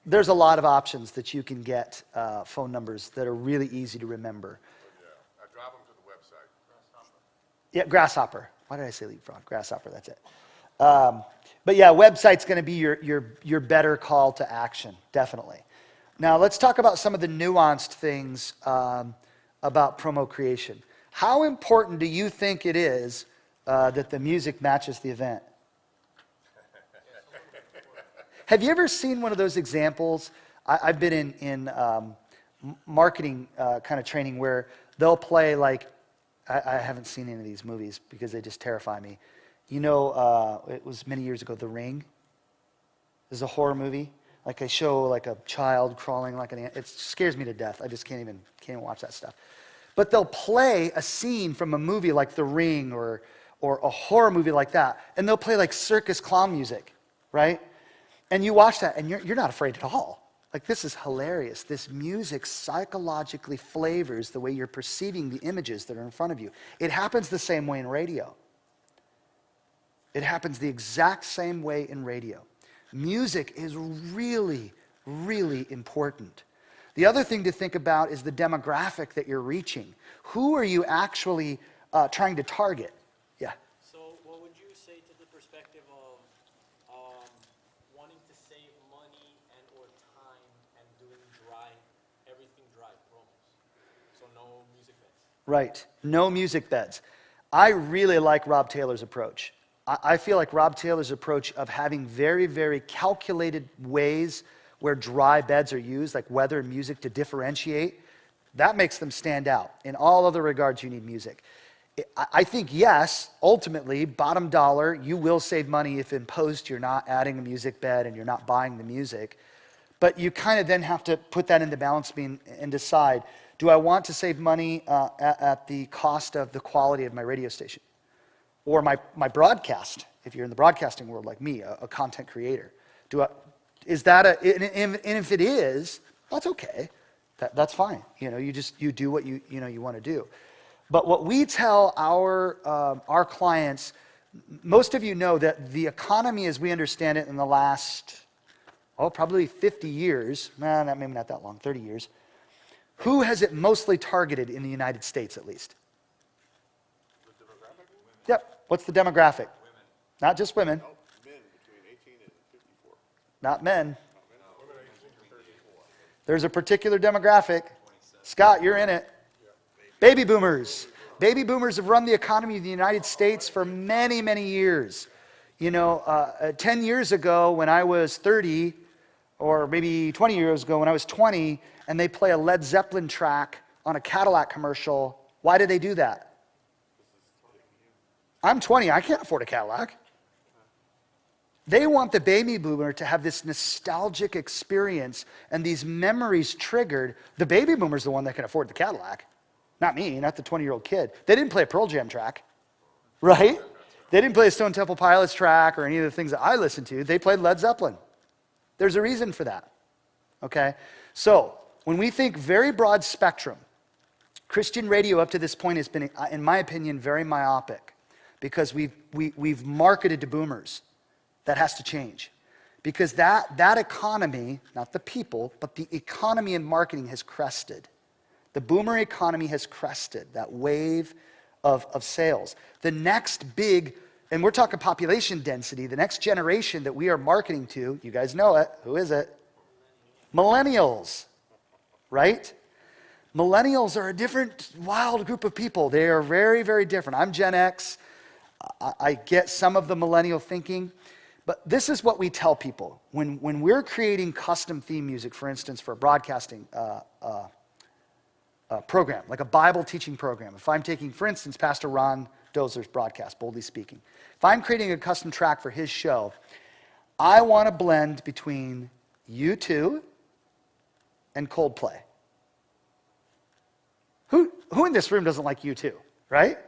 There's a lot of options that you can get phone numbers that are really easy to remember. Yeah, I drive them to the website. Yeah, Grasshopper. Why did I say Leapfrog? Grasshopper, that's it. But yeah, website's going to be your better call to action, definitely. Now, let's talk about some of the nuanced things about promo creation. How important do you think it is that the music matches the event? Have you ever seen one of those examples? I've been in marketing kind of training where they'll play like, I haven't seen any of these movies because they just terrify me. You know, it was many years ago, The Ring. This is a horror movie. Like they show like a child crawling like an ant. It scares me to death. I just can't even watch that stuff. But they'll play a scene from a movie like The Ring or a horror movie like that, and they'll play like circus clown music, right? And you watch that, and you're not afraid at all. Like, this is hilarious. This music psychologically flavors the way you're perceiving the images that are in front of you. It happens the same way in radio. It happens the exact same way in radio. Music is really, really important. The other thing to think about is the demographic that you're reaching. Who are you actually trying to target? Yeah. So what would you say to the perspective of wanting to save money and or time and doing everything dry promos? So no music beds. Right. No music beds. I really like Rob Taylor's approach. I feel like Rob Taylor's approach of having very, very calculated ways where dry beds are used, like weather and music, to differentiate, that makes them stand out. In all other regards, you need music. I think, yes, ultimately, bottom dollar, you will save money if in post you're not adding a music bed and you're not buying the music. But you kind of then have to put that into balance beam and decide, do I want to save money at the cost of the quality of my radio station? Or my broadcast, if you're in the broadcasting world like me, a content creator. Is that and if it is, that's okay. That's fine. You know, you do what you want to do. But what we tell our clients, most of you know that the economy as we understand it in the last, probably 50 years, maybe not that long, 30 years, who has it mostly targeted in the United States at least? The demographic? Yep. What's the demographic? Women. Not just women. No, men between 18 and 54. Not men. Women 18 to 34. There's a particular demographic. Scott, you're in it. Baby boomers. Baby boomers have run the economy of the United States for many, many years. You know, 10 years ago when I was 30, or maybe 20 years ago when I was 20, and they play a Led Zeppelin track on a Cadillac commercial, why did they do that? I'm 20, I can't afford a Cadillac. They want the baby boomer to have this nostalgic experience and these memories triggered. The baby boomer's the one that can afford the Cadillac. Not me, not the 20-year-old kid. They didn't play a Pearl Jam track, right? They didn't play a Stone Temple Pilots track or any of the things that I listened to. They played Led Zeppelin. There's a reason for that, okay? So, when we think very broad spectrum, Christian radio up to this point has been, in my opinion, very myopic because we've marketed to boomers. That has to change. Because that economy, not the people, but the economy in marketing has crested. The boomer economy has crested, that wave of sales. The next big, and we're talking population density, the next generation that we are marketing to, you guys know it, who is it? Millennials, right? Millennials are a different, wild group of people. They are very, very different. I'm Gen X. I get some of the millennial thinking. But this is what we tell people. When we're creating custom theme music, for instance, for a broadcasting program, like a Bible teaching program, if I'm taking, for instance, Pastor Ron Dozer's broadcast, Boldly Speaking, if I'm creating a custom track for his show, I want to blend between U2 and Coldplay. Who who in this room doesn't like U2, right?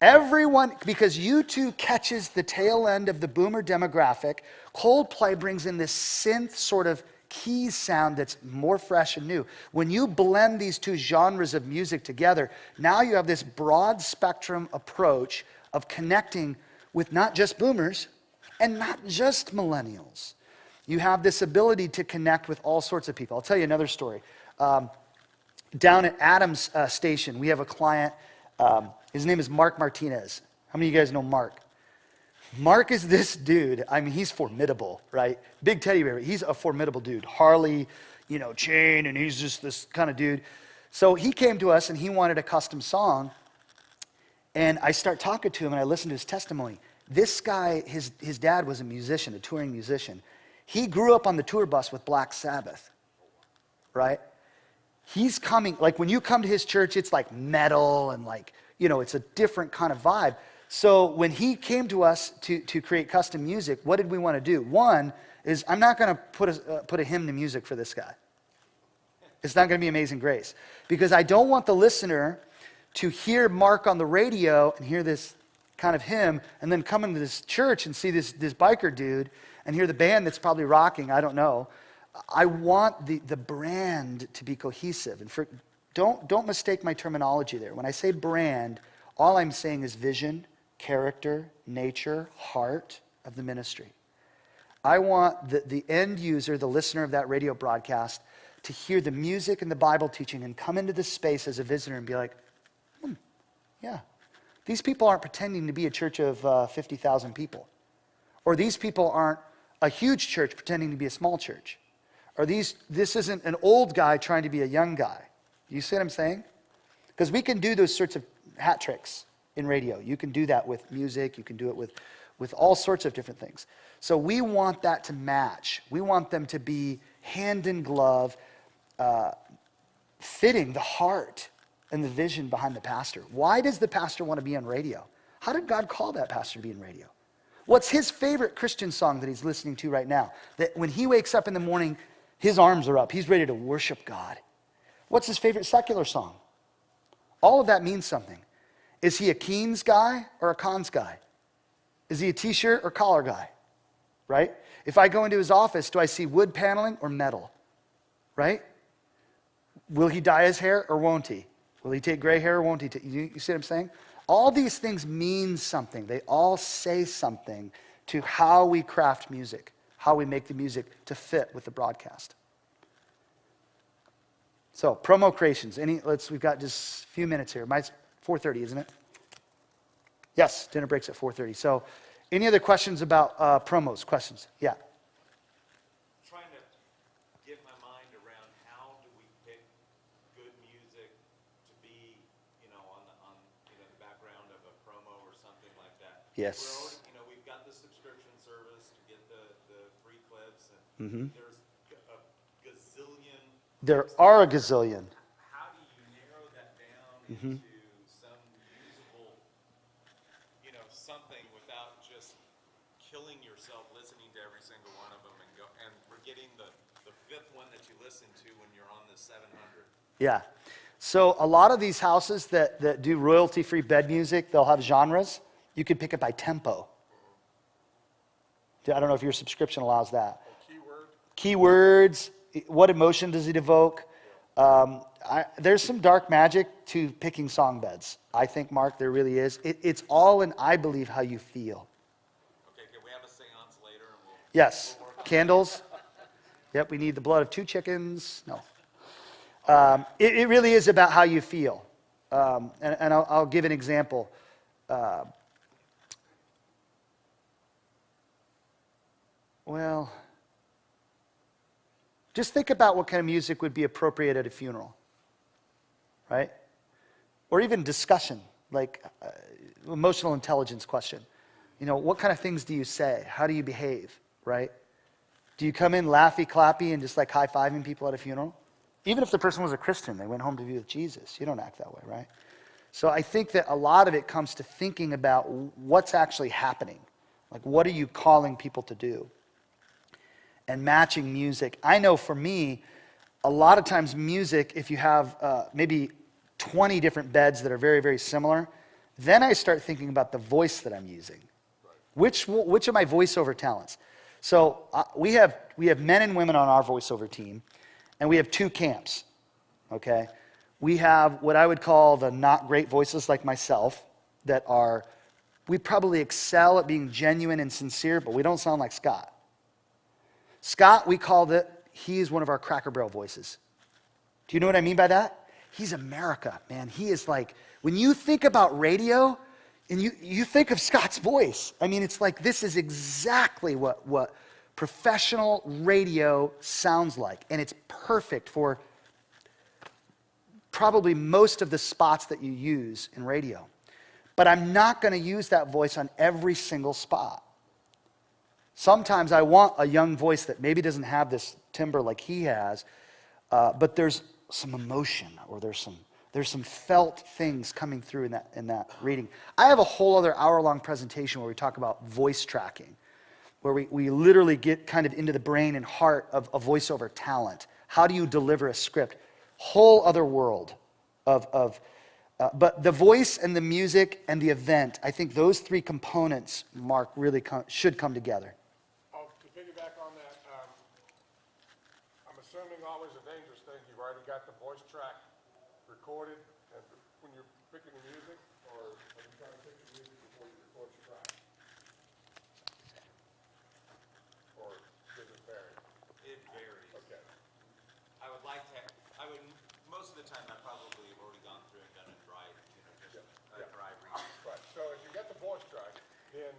Everyone, because U2 catches the tail end of the boomer demographic. Coldplay brings in this synth sort of keys sound that's more fresh and new. When you blend these two genres of music together, now you have this broad spectrum approach of connecting with not just boomers and not just millennials. You have this ability to connect with all sorts of people. I'll tell you another story. Down at Adams Station, we have a client. His name is Mark Martinez. How many of you guys know Mark? Mark is this dude. I mean, he's formidable, right? Big teddy bear. He's a formidable dude. Harley, chain, and he's just this kind of dude. So he came to us and he wanted a custom song. And I start talking to him and I listen to his testimony. This guy, his dad was a musician, a touring musician. He grew up on the tour bus with Black Sabbath, right? He's coming, like when you come to his church, it's like metal and like, it's a different kind of vibe. So when he came to us to create custom music, what did we want to do? One is I'm not going to put a hymn to music for this guy. It's not going to be Amazing Grace. Because I don't want the listener to hear Mark on the radio and hear this kind of hymn and then come into this church and see this biker dude and hear the band that's probably rocking, I don't know. I want the brand to be cohesive. And don't mistake my terminology there. When I say brand, all I'm saying is vision, character, nature, heart of the ministry. I want the end user, the listener of that radio broadcast, to hear the music and the Bible teaching and come into this space as a visitor and be like, yeah, these people aren't pretending to be a church of 50,000 people. Or these people aren't a huge church pretending to be a small church. Or this isn't an old guy trying to be a young guy. You see what I'm saying? Because we can do those sorts of hat tricks in radio. You can do that with music. You can do it with all sorts of different things. So we want that to match. We want them to be hand in glove, fitting the heart and the vision behind the pastor. Why does the pastor want to be on radio? How did God call that pastor to be in radio? What's his favorite Christian song that he's listening to right now? That when he wakes up in the morning, his arms are up. He's ready to worship God. What's his favorite secular song? All of that means something. Is he a Keen's guy or a Cons guy? Is he a t-shirt or collar guy? Right? If I go into his office, do I see wood paneling or metal? Right? Will he dye his hair or won't he? Will he take gray hair or won't he? You see what I'm saying? All these things mean something. They all say something to how we craft music, how we make the music to fit with the broadcast. So, promo creations. We've got just a few minutes here. Mine's 4:30, isn't it? Yes, dinner breaks at 4:30. So, any other questions about promos? Questions? Yeah. Trying to get my mind around how do we pick good music to be, on the background of a promo or something like that. Yes. We've got the subscription service to get the free clips, and there's a gazillion. There are a gazillion. How do you narrow that down into some usable, something without just killing yourself listening to every single one of them and forgetting the fifth one that you listen to when you're on the 700? Yeah. So a lot of these houses that do royalty-free bed music, they'll have genres. You can pick it by tempo. I don't know if your subscription allows that. Keywords. What emotion does it evoke? There's some dark magic to picking song beds. I think, Mark, there really is. It's all in, I believe, how you feel. Okay, can we have a seance later? Yes. Candles. Yep, we need the blood of 2 chickens. No. It really is about how you feel. And I'll give an example. Just think about what kind of music would be appropriate at a funeral, right? Or even discussion, like emotional intelligence question. What kind of things do you say? How do you behave, right? Do you come in laughy, clappy, and just like high-fiving people at a funeral? Even if the person was a Christian, they went home to be with Jesus. You don't act that way, right? So I think that a lot of it comes to thinking about what's actually happening. Like, what are you calling people to do? And matching music. I know for me, a lot of times music, if you have maybe 20 different beds that are very, very similar. Then I start thinking about the voice that I'm using. Which of my voiceover talents? So we have men and women on our voiceover team, and we have 2 camps, okay? We have what I would call the not great voices like myself that are, we probably excel at being genuine and sincere, but we don't sound like Scott. Scott, we called it, he's one of our Cracker Barrel voices. Do you know what I mean by that? He's America, man. He is like, when you think about radio, and you think of Scott's voice, I mean, it's like this is exactly what professional radio sounds like. And it's perfect for probably most of the spots that you use in radio. But I'm not going to use that voice on every single spot. Sometimes I want a young voice that maybe doesn't have this timbre like he has, but there's some emotion, or there's some felt things coming through in that reading. I have a whole other hour-long presentation where we talk about voice tracking, where we literally get kind of into the brain and heart of a voiceover talent. How do you deliver a script? Whole other world but the voice and the music and the event, I think those 3 components, Mark, really should come together. Oh, to piggyback on that, I'm assuming always a dangerous thing, you've already got the voice track recorded and when you're picking the music, or are you trying to pick the music before you record the track? Or does it vary? It varies. Okay. I would like to, most of the time I probably have already gone through and done a dry, just a dry read. Right, so if you get the voice track, then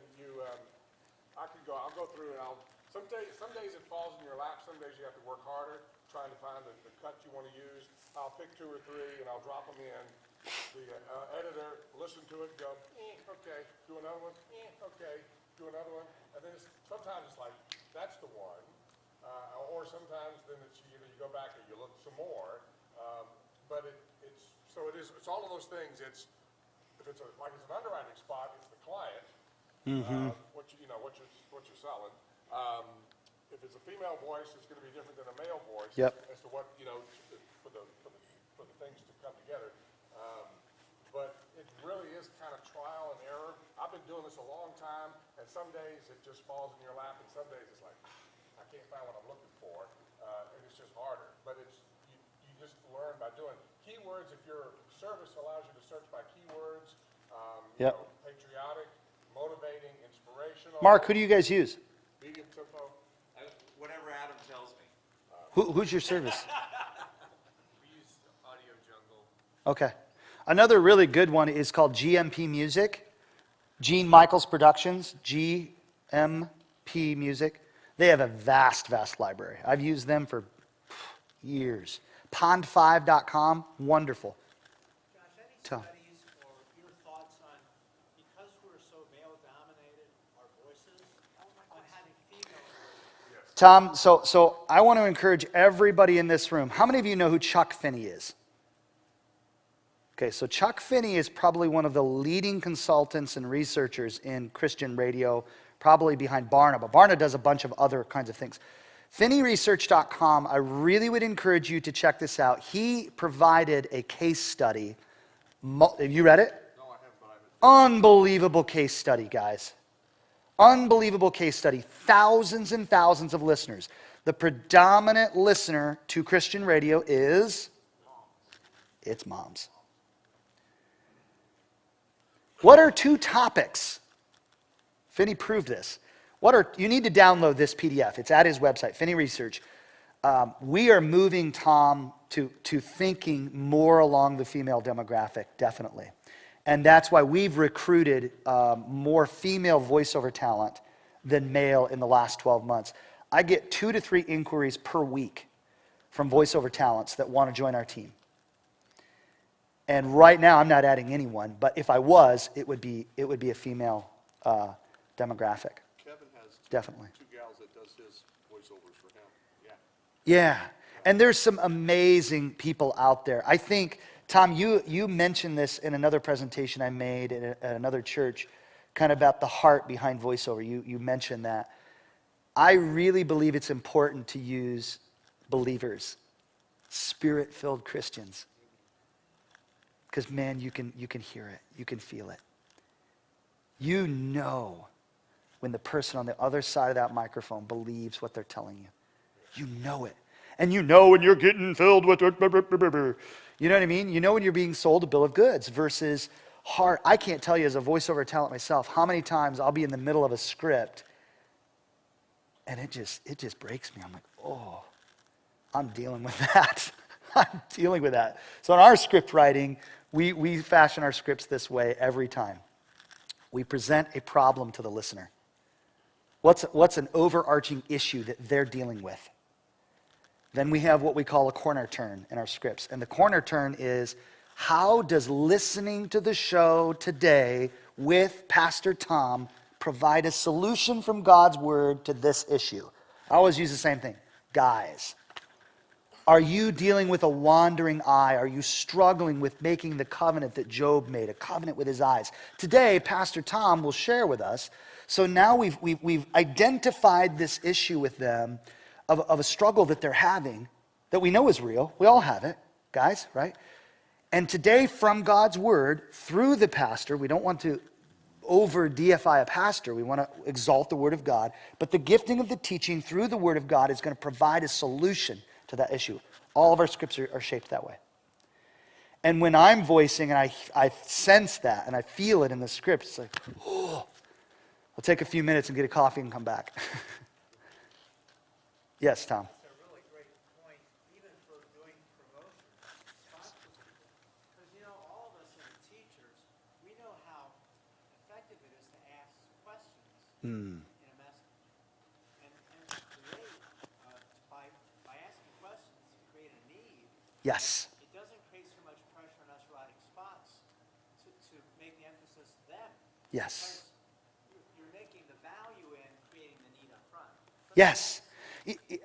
I'll go through and some days it falls in your lap, some days you have to work harder, trying to find the cut you want to use. I'll pick 2 or 3 and I'll drop them in. The editor, listen to it, go, okay, do another one, okay, do another one. And then sometimes it's like, that's the one. Or sometimes then it's either you go back or you look some more. But it's all of those things. If it's an underwriting spot, it's the client. What you're selling. If it's a female voice, it's going to be different than a male voice. Yep. As to what for the things to come together. But it really is kind of trial and error. I've been doing this a long time, and some days it just falls in your lap, and some days it's like, I can't find what I'm looking for, and it's just harder. But you just learn by doing keywords. If your service allows you to search by keywords, Yep. Patriotic, motivating, inspirational. Mark, who do you guys use? Medium tempo. Whatever Adam tells me. Who's your service? We use Audio Jungle. Okay. Another really good one is called GMP Music. Gene Michaels Productions, GMP Music. They have a vast, vast library. I've used them for years. Pond5.com, wonderful. Josh, any Tell. studies or your thoughts on, because we're so male-dominated, our voices, on having female voices? Tom, so I want to encourage everybody in this room. How many of you know who Chuck Finney is? Okay, so Chuck Finney is probably one of the leading consultants and researchers in Christian radio, probably behind Barna, but Barna does a bunch of other kinds of things. FinneyResearch.com, I really would encourage you to check this out. He provided a case study. Have you read it? No, I haven't, but I haven't. Unbelievable case study, guys. Unbelievable case study. Thousands and thousands of listeners. The predominant listener to Christian radio is? It's moms. What are 2 topics? Finney proved this. You need to download this PDF. It's at his website, Finney Research. We are moving Tom to thinking more along the female demographic, definitely. And that's why we've recruited more female voiceover talent than male in the last 12 months. I get 2 to 3 inquiries per week from voiceover talents that want to join our team. And right now, I'm not adding anyone, but if I was, it would be a female demographic. Kevin has Definitely. 2 gals that does his voiceovers for him. Yeah. Yeah, and there's some amazing people out there. I think, Tom, you mentioned this in another presentation I made at another church, kind of about the heart behind voiceover. You mentioned that. I really believe it's important to use believers, Spirit-filled Christians. Because, man, you can hear it. You can feel it. You know when the person on the other side of that microphone believes what they're telling you. You know it. And you know when you're getting filled with, you know what I mean? You know when you're being sold a bill of goods versus heart. I can't tell you as a voiceover talent myself how many times I'll be in the middle of a script and it just breaks me. I'm like, oh, I'm dealing with that. I'm dealing with that. So in our script writing, we fashion our scripts this way every time. We present a problem to the listener. What's an overarching issue that they're dealing with? Then we have what we call a corner turn in our scripts. And the corner turn is, how does listening to the show today with Pastor Tom provide a solution from God's word to this issue? I always use the same thing. Guys, are you dealing with a wandering eye? Are you struggling with making the covenant that Job made, a covenant with his eyes? Today, Pastor Tom will share with us. So now we've identified this issue with them of a struggle that they're having that we know is real. We all have it, guys, right? And today, from God's word, through the pastor, we don't want to over-deify a pastor. We want to exalt the word of God. But the gifting of the teaching through the word of God is going to provide a solution to that issue. All of our scripts are shaped that way. And when I'm voicing and I sense that and I feel it in the script, it's like, oh, I'll take a few minutes and get a coffee and come back. Yes, Tom. That's a really great point, even for doing promotion. Talk to people. Because, all of us as teachers, we know how effective it is to ask questions in a message. And create, by asking questions, to create a need. Yes. It doesn't create so much pressure on us writing spots to make the emphasis them. Yes. Because you're making the value in creating the need up front. Yes.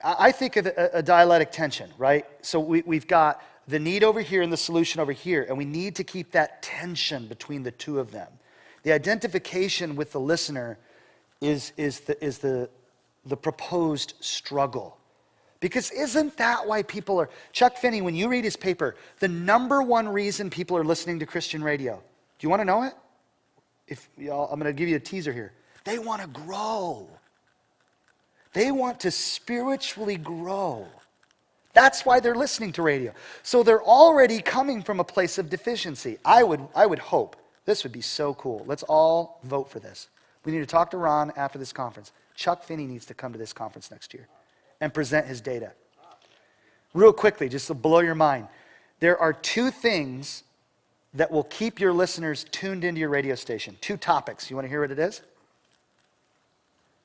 I think of a dialectic tension, right? So we've got the need over here and the solution over here, and we need to keep that tension between the two of them. The identification with the listener is the proposed struggle. Because isn't that why people are... Chuck Finney, when you read his paper, the number one reason people are listening to Christian radio, do you want to know it? I'm going to give you a teaser here. They want to grow. They want to spiritually grow. That's why they're listening to radio. So they're already coming from a place of deficiency. I would hope, this would be so cool. Let's all vote for this. We need to talk to Ron after this conference. Chuck Finney needs to come to this conference next year and present his data. Real quickly, just to blow your mind. There are two things that will keep your listeners tuned into your radio station. Two topics. You want to hear what it is?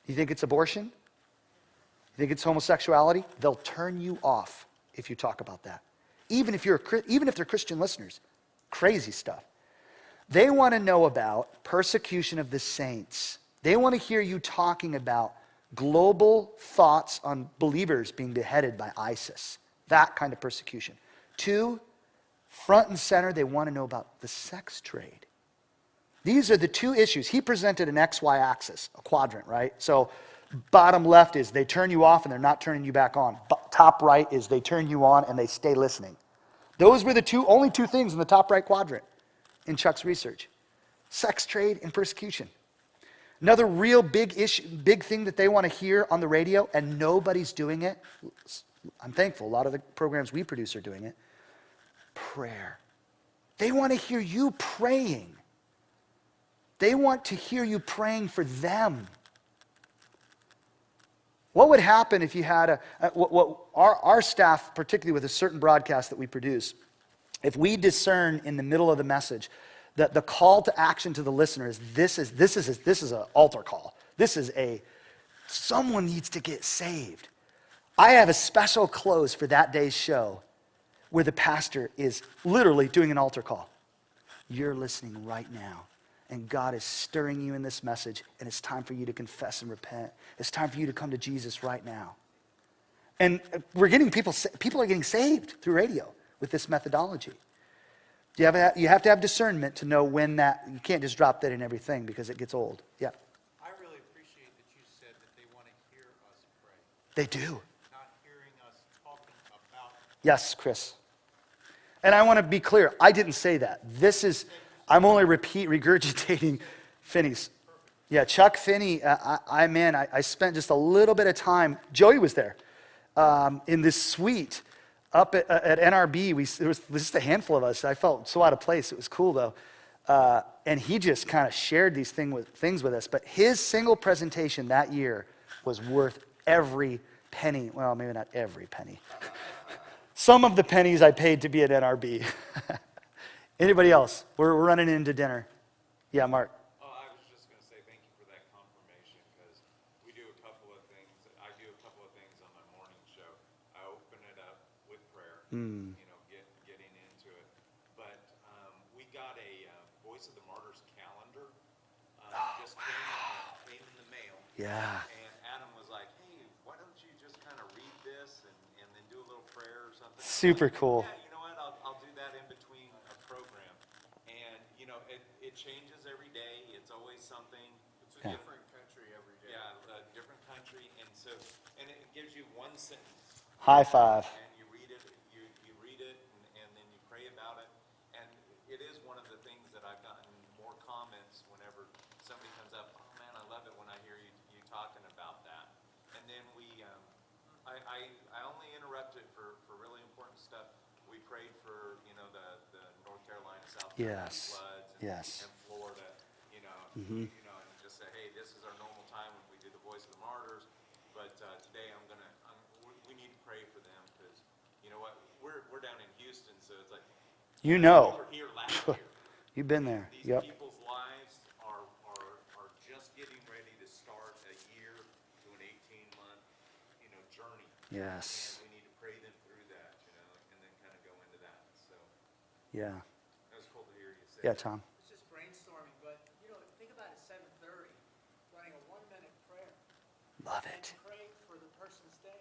You think it's abortion? You think it's homosexuality? They'll turn you off if you talk about that. Even if they're Christian listeners. Crazy stuff. They want to know about persecution of the saints. They want to hear you talking about global thoughts on believers being beheaded by ISIS. That kind of persecution. Two, front and center, they want to know about the sex trade. These are the two issues. He presented an XY axis, a quadrant, right? So bottom left is they turn you off and they're not turning you back on. Top right is they turn you on and they stay listening. Those were the only two things in the top right quadrant in Chuck's research. Sex trade and persecution. Another real big issue, big thing that they want to hear on the radio, and nobody's doing it. I'm thankful a lot of the programs we produce are doing it. Prayer. They want to hear you praying. They want to hear you praying for them. What would happen if you had our staff, particularly with a certain broadcast that we produce, if we discern in the middle of the message that the call to action to the listener is this is an altar call. This is someone needs to get saved. I have a special close for that day's show where the pastor is literally doing an altar call. You're listening right now. And God is stirring you in this message, and it's time for you to confess and repent. It's time for you to come to Jesus right now. And we're getting people are getting saved through radio with this methodology. You have to have discernment to know when that, you can't just drop that in everything because it gets old. Yeah. I really appreciate that you said that they want to hear us pray, They do. not hearing us talking about. Yes, Chris. And I want to be clear, I didn't say that. I'm only regurgitating Finney's. Yeah, Chuck Finney, I spent just a little bit of time, Joey was there, in this suite up at NRB. There was just a handful of us. I felt so out of place. It was cool though. And he just kind of shared these things with us. But his single presentation that year was worth every penny. Well, maybe not every penny. Some of the pennies I paid to be at NRB. Anybody else? We're running into dinner. Yeah, Mark. Oh, I was just going to say thank you for that confirmation, because we do a couple of things. I do a couple of things on my morning show. I open it up with prayer, getting into it. But we got a Voice of the Martyrs calendar. Just came in the mail. Yeah. And Adam was like, hey, why don't you just kind of read this and then do a little prayer or something? Super Like, cool. Yeah, you know what? I'll do that in between a program. And, it changes every day. It's always something. It's a different country every day. Yeah, a different country. And it gives you one sentence. High five. And you read it, you read it, and then you pray about it. And it is one of the things that I've gotten more comments whenever somebody comes up, oh man, I love it when I hear you talking about that. And then I only interrupted for really important stuff. We prayed for, the North Carolina, South Carolina Yes. floods Yes. and Florida, and just say, hey, this is our normal time when we do the Voice of the Martyrs. But today we need to pray for them, because you know what, we're down in Houston, so it's like You we know. were here last year. You've been there. These Yep. people's lives are just getting ready to start a year to an 18-month, journey. Yes. And we need to pray them through that, and then kind of go into that. So Yeah. that was cool to hear you say. Yeah, Tom. It's just brainstorming, but, think about it, 7:30, running a 1-minute prayer. Love And it. pray for the person's day.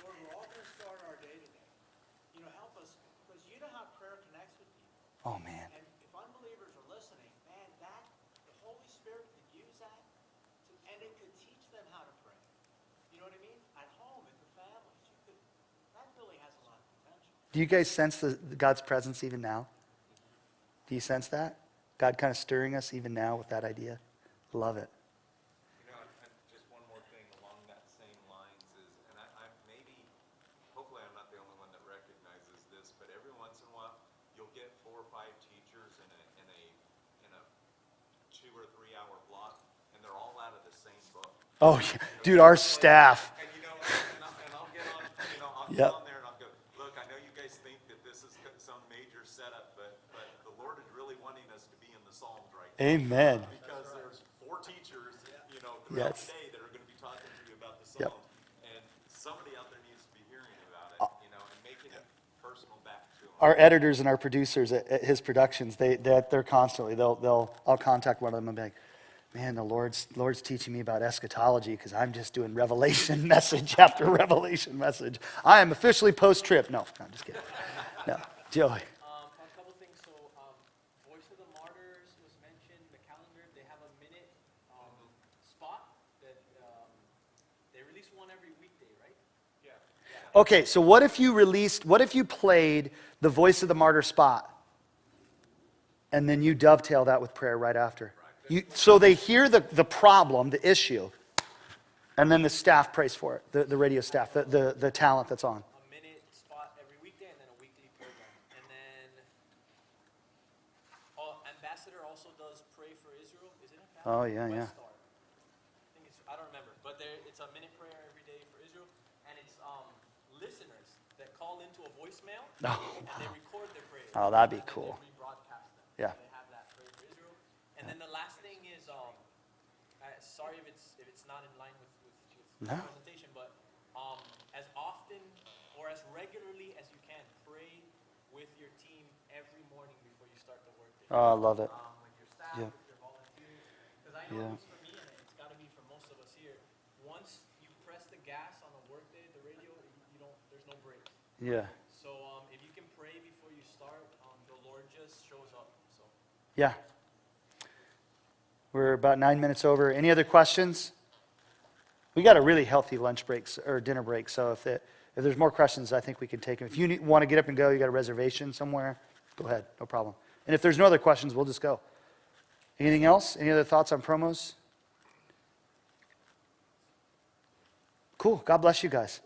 Lord, we're all going to start our day today. Help us, because you know how prayer connects with people. Oh, man. And if unbelievers are listening, man, the Holy Spirit could use that, and it could teach them how to pray. You know what I mean? At home, in the families, that really has a lot of potential. Do you guys sense God's presence even now? Do you sense that? God kind of stirring us even now with that idea? Love it. And just one more thing along that same lines is, and hopefully I'm not the only one that recognizes this, but every once in a while, you'll get 4 or 5 teachers in a 2 or 3 hour block, and they're all out of the same book. Oh, yeah. Dude, our staff. And I'll get on, I'll Yep. get on there and I'll go, look, I know you guys think that this is some major setup, but the Lord is really wanting us to be in the Psalms right now. Amen. Because there's 4 teachers, throughout Yes. the day that are going to be talking to you about the Yep. Psalms. And somebody out there needs to be hearing about it, and making it personal back to them. Our editors and our producers at his productions, they're constantly, I'll contact one of them and be like, man, the Lord's teaching me about eschatology because I'm just doing Revelation message after Revelation message. I am officially post-trip. No, I'm just kidding. No, Joey. A couple things. So, Voice of the Martyrs was mentioned. The calendar, they have a minute spot that they release one every weekday, right? Yeah. Okay, so what if you played the Voice of the Martyr spot and then you dovetail that with prayer right after? So they hear the problem, the issue, and then the staff prays for it, the radio staff, the talent that's on. A minute spot every weekday, and then a weekly program. And then, Ambassador also does Pray for Israel. Is it Ambassador? Oh, yeah, yeah. Westar. I don't remember, but it's a minute prayer every day for Israel, and it's listeners that call into a voicemail, Oh, and they record their prayers. Oh, that'd be and then cool. They rebroadcast them. Yeah. They have that Pray for Israel. And then the last thing is, sorry if it's not in line with No. the presentation, but as often or as regularly as you can, pray with your team every morning before you start the workday. Oh, I love it. With your staff, Yeah. with your volunteers. Because I know Yeah. at least for me, and it's got to be for most of us here, once you press the gas on the workday, the radio, there's no break. Yeah. So if you can pray before you start, the Lord just shows up. So. Yeah. We're about 9 minutes over. Any other questions? We got a really healthy lunch break or dinner break, so if If there's more questions, I think we can take them. If you want to get up and go, you got a reservation somewhere, go ahead, no problem. And if there's no other questions, we'll just go. Anything else? Any other thoughts on promos? Cool. God bless you guys.